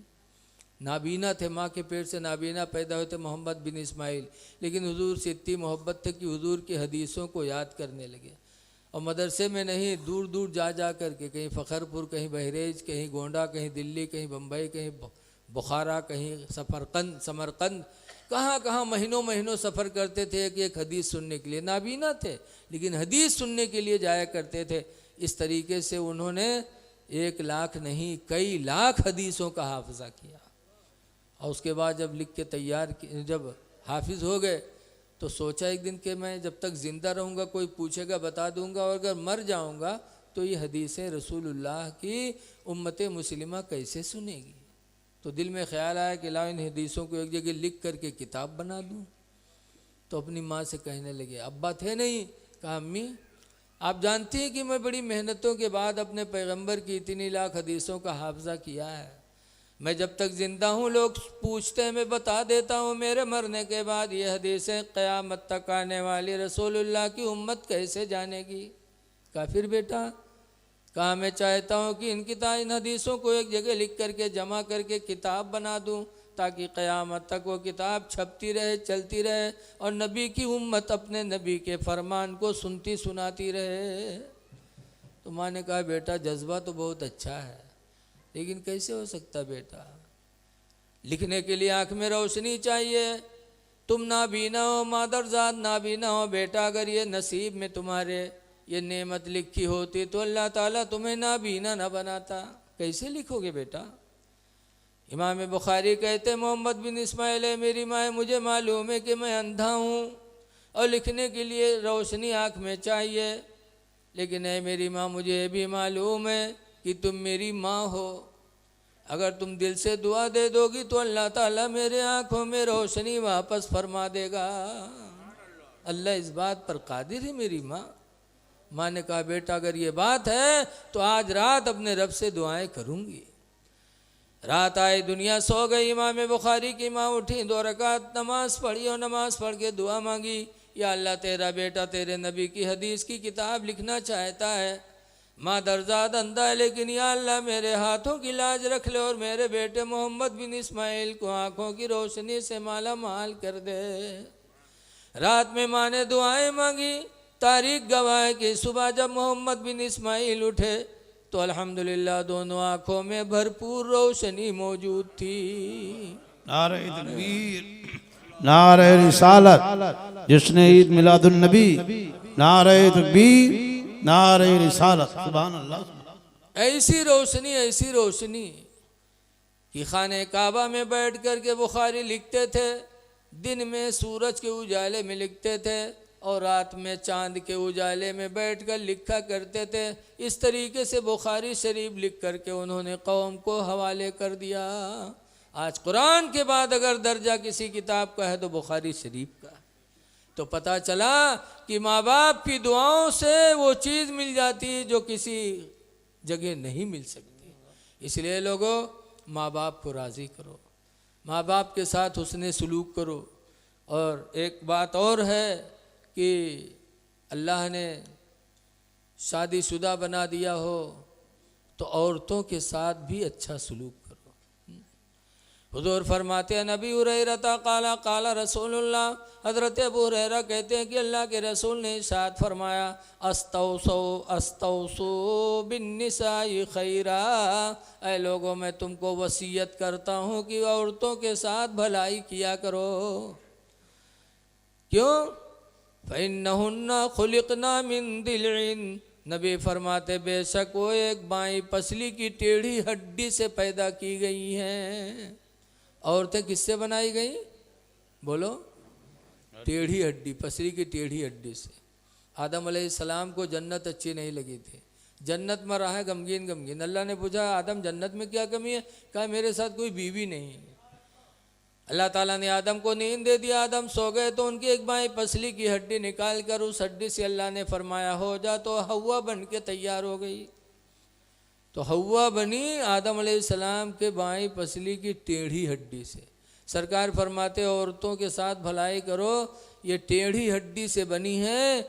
नाबीना थे, माँ के पेट से नाबीना पैदा हुए थे मोहम्मद बिन इस्माइल, लेकिन हुजूर से इतनी मोहब्बत थी कि हुजूर की हदीसों को याद करने लगे। और मदरसे में नहीं, दूर दूर जा जा कर के, कहीं फ़खरपुर, कहीं बहरेज, कहीं गोंडा, कहीं दिल्ली, कहीं बम्बई, कहीं बुखारा, कहीं सफरकंद, समरकंद, कहाँ कहाँ महीनों महीनों सफ़र करते थे एक हदीस सुनने के लिए। नाबीना थे लेकिन हदीस सुनने के लिए जाया करते थे। इस तरीके से उन्होंने 1 लाख नहीं कई लाख हदीसों का हाफिज़ा किया। और उसके बाद जब लिख के तैयार, जब हाफिज़ हो गए तो सोचा एक दिन कि मैं जब तक ज़िंदा रहूँगा कोई पूछेगा बता दूँगा, और अगर मर जाऊँगा तो ये हदीसें रसूलुल्लाह की उम्मत मुस्लिमा कैसे सुनेगी। तो दिल में ख्याल आया कि लाओ इन हदीसों को एक जगह लिख करके किताब बना दूँ। तो अपनी माँ से कहने लगे, अब्बा थे नहीं, कहा अम्मी आप जानती हैं कि मैं बड़ी मेहनतों के बाद अपने पैगंबर की इतनी लाख हदीसों का हाफिज़ा किया है। मैं जब तक ज़िंदा हूँ लोग पूछते हैं, मैं बता देता हूँ मेरे मरने के बाद ये हदीसें क़यामत तक आने वाली रसूलुल्लाह की उम्मत कैसे जानेगी। कहा फिर बेटा, कहा मैं चाहता हूँ कि इन हदीसों को एक जगह लिख करके जमा करके किताब बना दूँ ताकि क़यामत तक वो किताब छपती रहे, चलती रहे, और नबी की उम्मत अपने नबी के फरमान को सुनती सुनाती रहे। तो माँ ने कहा बेटा जज्बा तो बहुत अच्छा है लेकिन कैसे हो सकता बेटा, लिखने के लिए आँख में रोशनी चाहिए। तुम नाबीना हो, मादरजात नाबीना हो बेटा, अगर ये नसीब में तुम्हारे ये नेमत लिखी होती तो अल्लाह ताला तुम्हें नाबीना न बनाता। कैसे लिखोगे बेटा। इमाम बुखारी कहते मोहम्मद बिन इस्माइल है मेरी माँ, मुझे मालूम है कि मैं अंधा हूँ और लिखने के लिए रोशनी आँख में चाहिए, लेकिन है मेरी माँ मुझे भी मालूम है कि तुम मेरी माँ हो। अगर तुम दिल से दुआ दे दोगी तो अल्लाह ताला मेरे आँखों में रोशनी वापस फरमा देगा। अल्लाह इस बात पर कादिर है मेरी माँ। माँ ने कहा बेटा अगर ये बात है तो आज रात अपने रब से दुआएं करूँगी। रात आई, दुनिया सो गई। इमाम बुखारी की माँ उठी, 2 रकात नमाज पढ़ी और नमाज पढ़ के दुआ मांगी, या अल्लाह तेरा बेटा तेरे नबी की हदीस की किताब लिखना चाहता है। माँ दरजाद अंधा है लेकिन या अल्लाह मेरे हाथों की लाज रख ले और मेरे बेटे मोहम्मद बिन इस्माइल को आँखों की रोशनी से माला माल कर दे। रात में माँ ने दुआएं मांगी। तारीख गवाह है कि सुबह जब मोहम्मद बिन इस्माइल उठे तो अल्हम्दुलिल्लाह दोनों आँखों में भरपूर रोशनी मौजूद थी। नारे तकबीर, नारे रिसालत, जिसने ईद मिलादुन नबी, नारे तकबीर, नारे रिसालत, सुभान अल्लाह। ऐसी रोशनी कि खाने काबा में बैठ कर के बुखारी लिखते थे। दिन में सूरज के उजाले में लिखते थे और रात में चांद के उजाले में बैठकर लिखा करते थे। इस तरीके से बुखारी शरीफ लिख करके उन्होंने कौम को हवाले कर दिया। आज कुरान के बाद अगर दर्जा किसी किताब का है तो बुखारी शरीफ का। तो पता चला कि माँ बाप की दुआओं से वो चीज़ मिल जाती है जो किसी जगह नहीं मिल सकती। इसलिए लोगों माँ बाप को राज़ी करो, माँ बाप के साथ हुस्ने सलूक करो। और एक बात और है कि अल्लाह ने शादीशुदा बना दिया हो तो औरतों के साथ भी अच्छा सलूक करो। हुजूर फरमाते हैं नबी हुरैरा काला काला रसूलुल्लाह, हज़रत अबू हुरैरा कहते हैं कि अल्लाह के रसूल ने इरशाद फरमाया अस्तौसो बिन्निसाई खैरा, ऐ लोगों मैं तुमको वसीयत करता हूँ कि औरतों के साथ भलाई किया करो। क्यों? फ़इन्नहुन्ना खुलिक़ना मिन दिल्इन, नबी फरमाते बेशक वो एक बाईं पसली की टेढ़ी हड्डी से पैदा की गई हैं। औरतें किससे बनाई गई? बोलो। टेढ़ी हड्डी, पसली की टेढ़ी हड्डी से। आदम अलैहिस्सलाम को जन्नत अच्छी नहीं लगी थी, जन्नत में रहा है गमगीन गमगीन। अल्लाह ने पूछा आदम जन्नत में क्या कमी है? कहा मेरे साथ कोई बीवी नहीं। अल्लाह ताला ने आदम को नींद दे दिया, आदम सो गए तो उनकी एक बाईं पसली की हड्डी निकाल कर उस हड्डी से अल्लाह ने फरमाया हो जा, तो हव्वा बन के तैयार हो गई। तो हव्वा बनी आदम अलैहिस्सलाम के बाईं पसली की टेढ़ी हड्डी से। सरकार फरमाते औरतों के साथ भलाई करो, ये टेढ़ी हड्डी से बनी है।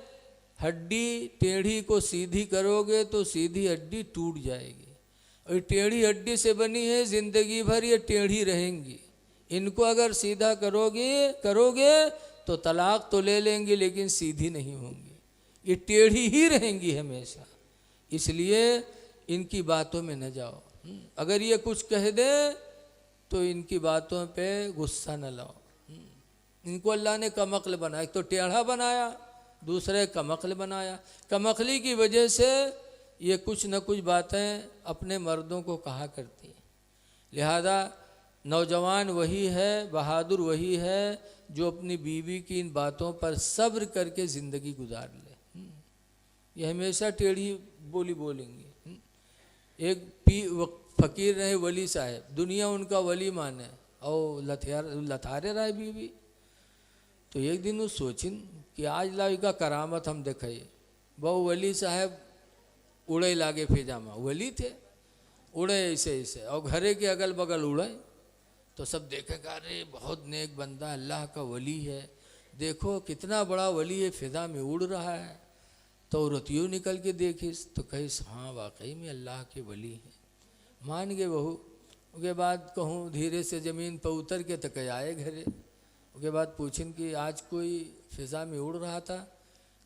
हड्डी टेढ़ी को सीधी करोगे तो सीधी हड्डी टूट जाएगी, और टेढ़ी हड्डी से बनी है, ज़िंदगी भर ये टेढ़ी रहेंगी। इनको अगर सीधा करोगे तो तलाक तो ले लेंगी लेकिन सीधी नहीं होंगी, ये टेढ़ी ही रहेंगी हमेशा। इसलिए इनकी बातों में न जाओ। अगर ये कुछ कह दे तो इनकी बातों पे गुस्सा न लाओ। इनको अल्लाह ने कमअक्ल बनाया, एक तो टेढ़ा बनाया, दूसरे कमअक्ल बनाया। कमअक्ली की वजह से ये कुछ न कुछ बातें अपने मर्दों को कहा करती हैं। लिहाजा नौजवान वही है, बहादुर वही है जो अपनी बीवी की इन बातों पर सब्र करके ज़िंदगी गुजार ले। ये हमेशा टेढ़ी बोली बोलेंगी। एक फ़कीर रहे वली साहब, दुनिया उनका वली माने और लथारे रहे बीवी। तो एक दिन वो सोचिन कि आज लाई का करामत हम देखे। बहु वली साहब उड़े लागे फिजामा, वली थे, उड़े ऐसे ऐसे और घरे के अगल बगल उड़े। तो सब देखेगा, अरे बहुत नेक बंदा, अल्लाह का वली है, देखो कितना बड़ा वली है, फिजा में उड़ रहा है। तो रतियों निकल के देखिस तो कहिस, हाँ वाकई में अल्लाह के वली है। मान गए बहू। उसके बाद कहूँ धीरे से ज़मीन पर उतर के तो कह आए घरे। उसके बाद पूछिन कि आज कोई फिज़ा में उड़ रहा था?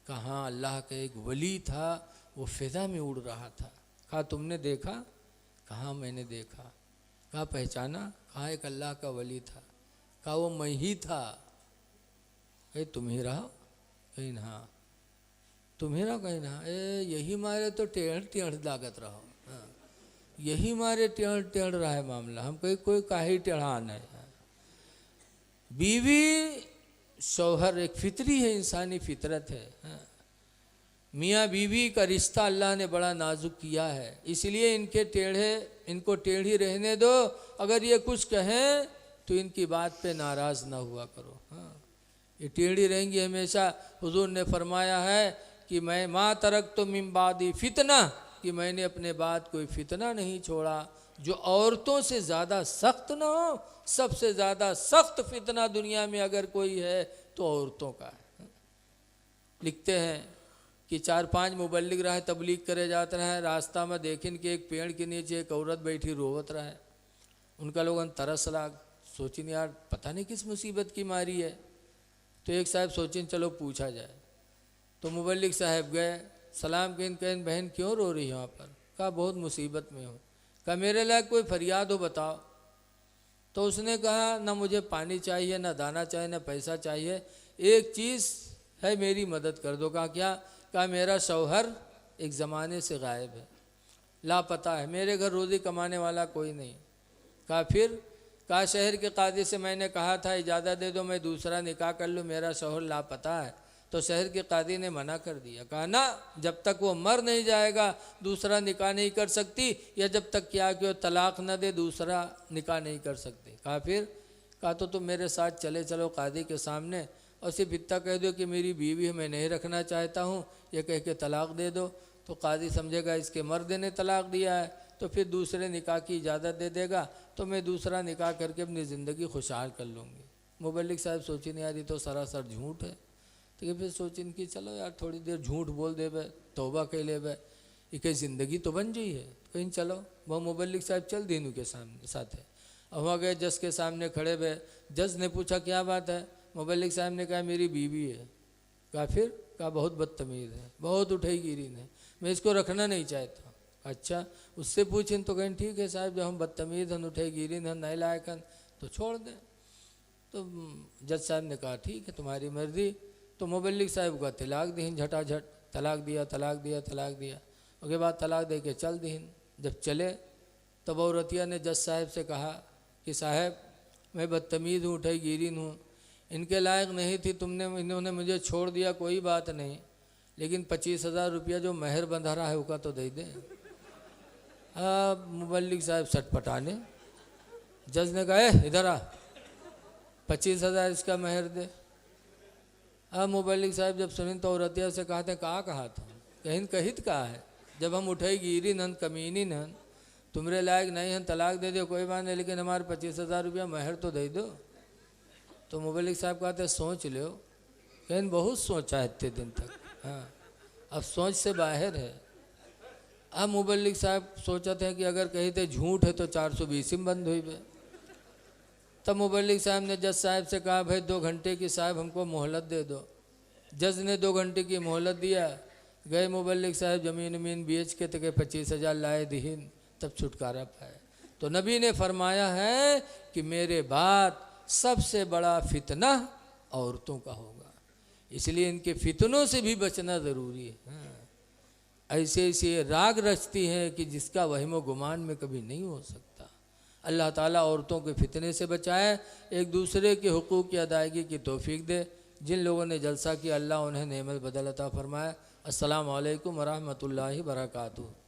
कहाँ अल्लाह का एक वली था, वो फिज़ा में उड़ रहा था। कहा तुमने देखा? कहाँ मैंने देखा। कहा पहचाना? कहाँ एक अल्लाह का वली था। कहा वो मैं ही था। कहीं तुम ही रहा? कहीं हाँ। तुम्हेरा कहीं ना, यही मारे तो टेढ़ टेढ़ लागत रहो। हाँ। यही मारे टेढ़ टेढ़ रहा है मामला। हम कहीं कोई काहे टेढ़ा नहीं है। बीवी शौहर एक फितरी है, इंसानी फितरत है। हाँ। मियाँ बीवी का रिश्ता अल्लाह ने बड़ा नाजुक किया है, इसलिए इनको टेढ़ी रहने दो। अगर ये कुछ कहें तो इनकी बात पे नाराज़ ना हुआ करो। हाँ। ये टेढ़ी रहेंगी हमेशा। हुजूर ने फरमाया है कि मैं मा तरक तो मिम्बादी फितना, कि मैंने अपने बाद कोई फितना नहीं छोड़ा जो औरतों से ज़्यादा सख्त ना हो। सबसे ज़्यादा सख्त फितना दुनिया में अगर कोई है तो औरतों का है। लिखते हैं कि 4-5 मुबल्लिग रहे, तबलीग करे जाते रहे। रास्ता में देखिन कि एक पेड़ के नीचे एक औरत बैठी रोवत रहे। उनका लोगन तरस लाग, सोचिन यार पता नहीं किस मुसीबत की मारी है। तो एक साहब सोचिन चलो पूछा जाए। तो मुबल्लिग साहब गए, सलाम कहें बहन क्यों रो रही हो वहाँ पर? कहा बहुत मुसीबत में हो। कहा मेरे लायक कोई फरियाद हो बताओ। तो उसने कहा ना मुझे पानी चाहिए, ना दाना चाहिए, ना पैसा चाहिए, एक चीज़ है मेरी मदद कर दो। कहा क्या? कहा मेरा शौहर एक ज़माने से गायब है, लापता है, मेरे घर रोज़ी कमाने वाला कोई नहीं। कहा फिर? कहा शहर के कादी से मैंने कहा था इजाज़त दे दो मैं दूसरा निकाह कर लूँ, मेरा शौहर लापता है। तो शहर के कादी ने मना कर दिया। कहा ना, जब तक वो मर नहीं जाएगा दूसरा निकाह नहीं कर सकती, या जब तक क्या कि वो तलाक न दे दूसरा निकाह नहीं कर सकती। कहा फिर? कहा तो तुम मेरे साथ चले चलो कादी के सामने और सिर्फ इतना कह दो कि मेरी बीवी है, मैं नहीं रखना चाहता हूँ, ये कह के तलाक दे दो। तो कादी समझेगा इसके मर्द ने तलाक दिया है, तो फिर दूसरे निकाह की इजाज़त दे देगा, तो मैं दूसरा निकाह करके अपनी ज़िंदगी खुशहाल कर लूँगी। मुबल्लिग साहब सोचिन यार ये तो सरासर झूठ है। तो फिर सोचिन कि चलो यार थोड़ी देर झूठ बोल देवे, तौबा कह लेवे, ये ज़िंदगी तो बन गई है, कहीं चलो। वह मुबल्लिग साहब चल दीनू के सामने साथ है। अब वहाँ गए, जज के सामने खड़े हुए। जज ने पूछा क्या बात है? मुबल्लिग साहब ने कहा मेरी बीवी है। कहा फिर? कहा बहुत बदतमीज़ है, बहुत उठेगिरीन है, मैं इसको रखना नहीं चाहता। अच्छा उससे पूछें तो कहें ठीक है साहब, जब हम बदतमीज़ हन, उठेगिरीन हन, नहीं लायक हन तो छोड़ दें। तो जज साहब ने कहा ठीक है तुम्हारी मर्ज़ी। तो मुबल्लिग साहब का तलाक दीन, झटाझट तलाक दिया तलाक दिया तलाक दिया। उसके बाद तलाक दे के चल दीन। जब चले तब औरतिया ने जज साहब से कहा कि साहब मैं बदतमीज़ हूँ, उठेगिरीन हूँ, इनके लायक नहीं थी, इन्होंने मुझे छोड़ दिया, कोई बात नहीं, लेकिन 25,000 रुपया जो महर बंधा रहा है उसका तो दे दें। अब मुबल्लिग साहब सटपटाने। जज ने कहा इधर आ, 25,000 इसका महर दे। अब मुबल्लिग साहब जब सुनी तो औरतिया से कहा था कहा था? कहित कहा है, जब हम उठेगिरीन हन, कमीनी हन, तुम्हारे लायक नहीं हन, तलाक दे दो कोई बात नहीं, लेकिन हमारे 25,000 रुपया महर तो दे दो। तो मुबल्लिग साहब कहते सोच लो। कहीं बहुत सोचा है इतने दिन तक। हाँ अब सोच से बाहर है। अब मुबल्लिग साहब सोचते हैं कि अगर कहीं तो झूठ है तो 420 में बंद हुई बे। तब मुबल्लिग साहब ने जज साहब से कहा भाई 2 घंटे की साहब हमको मोहलत दे दो। जज ने 2 घंटे की मोहलत दिया। गए मुबल्लिग साहब ज़मीन बेच के तक 25,000 लाए दीन, तब छुटकारा पाए। तो तो नबी ने फरमाया है कि मेरे बाद सबसे बड़ा फितना औरतों का होगा, इसलिए इनके फितनों से भी बचना ज़रूरी है। ऐसे ऐसे राग रचती हैं कि जिसका वहमो गुमान में कभी नहीं हो सकता। अल्लाह ताला औरतों के फितने से बचाए, एक दूसरे के हुकूक की अदायगी की तौफीक दे। जिन लोगों ने जलसा किया अल्लाह उन्हें नेमत बदल अता फरमाए। अस्सलामु अलैकुम व रहमतुल्लाहि व बरकातुहू।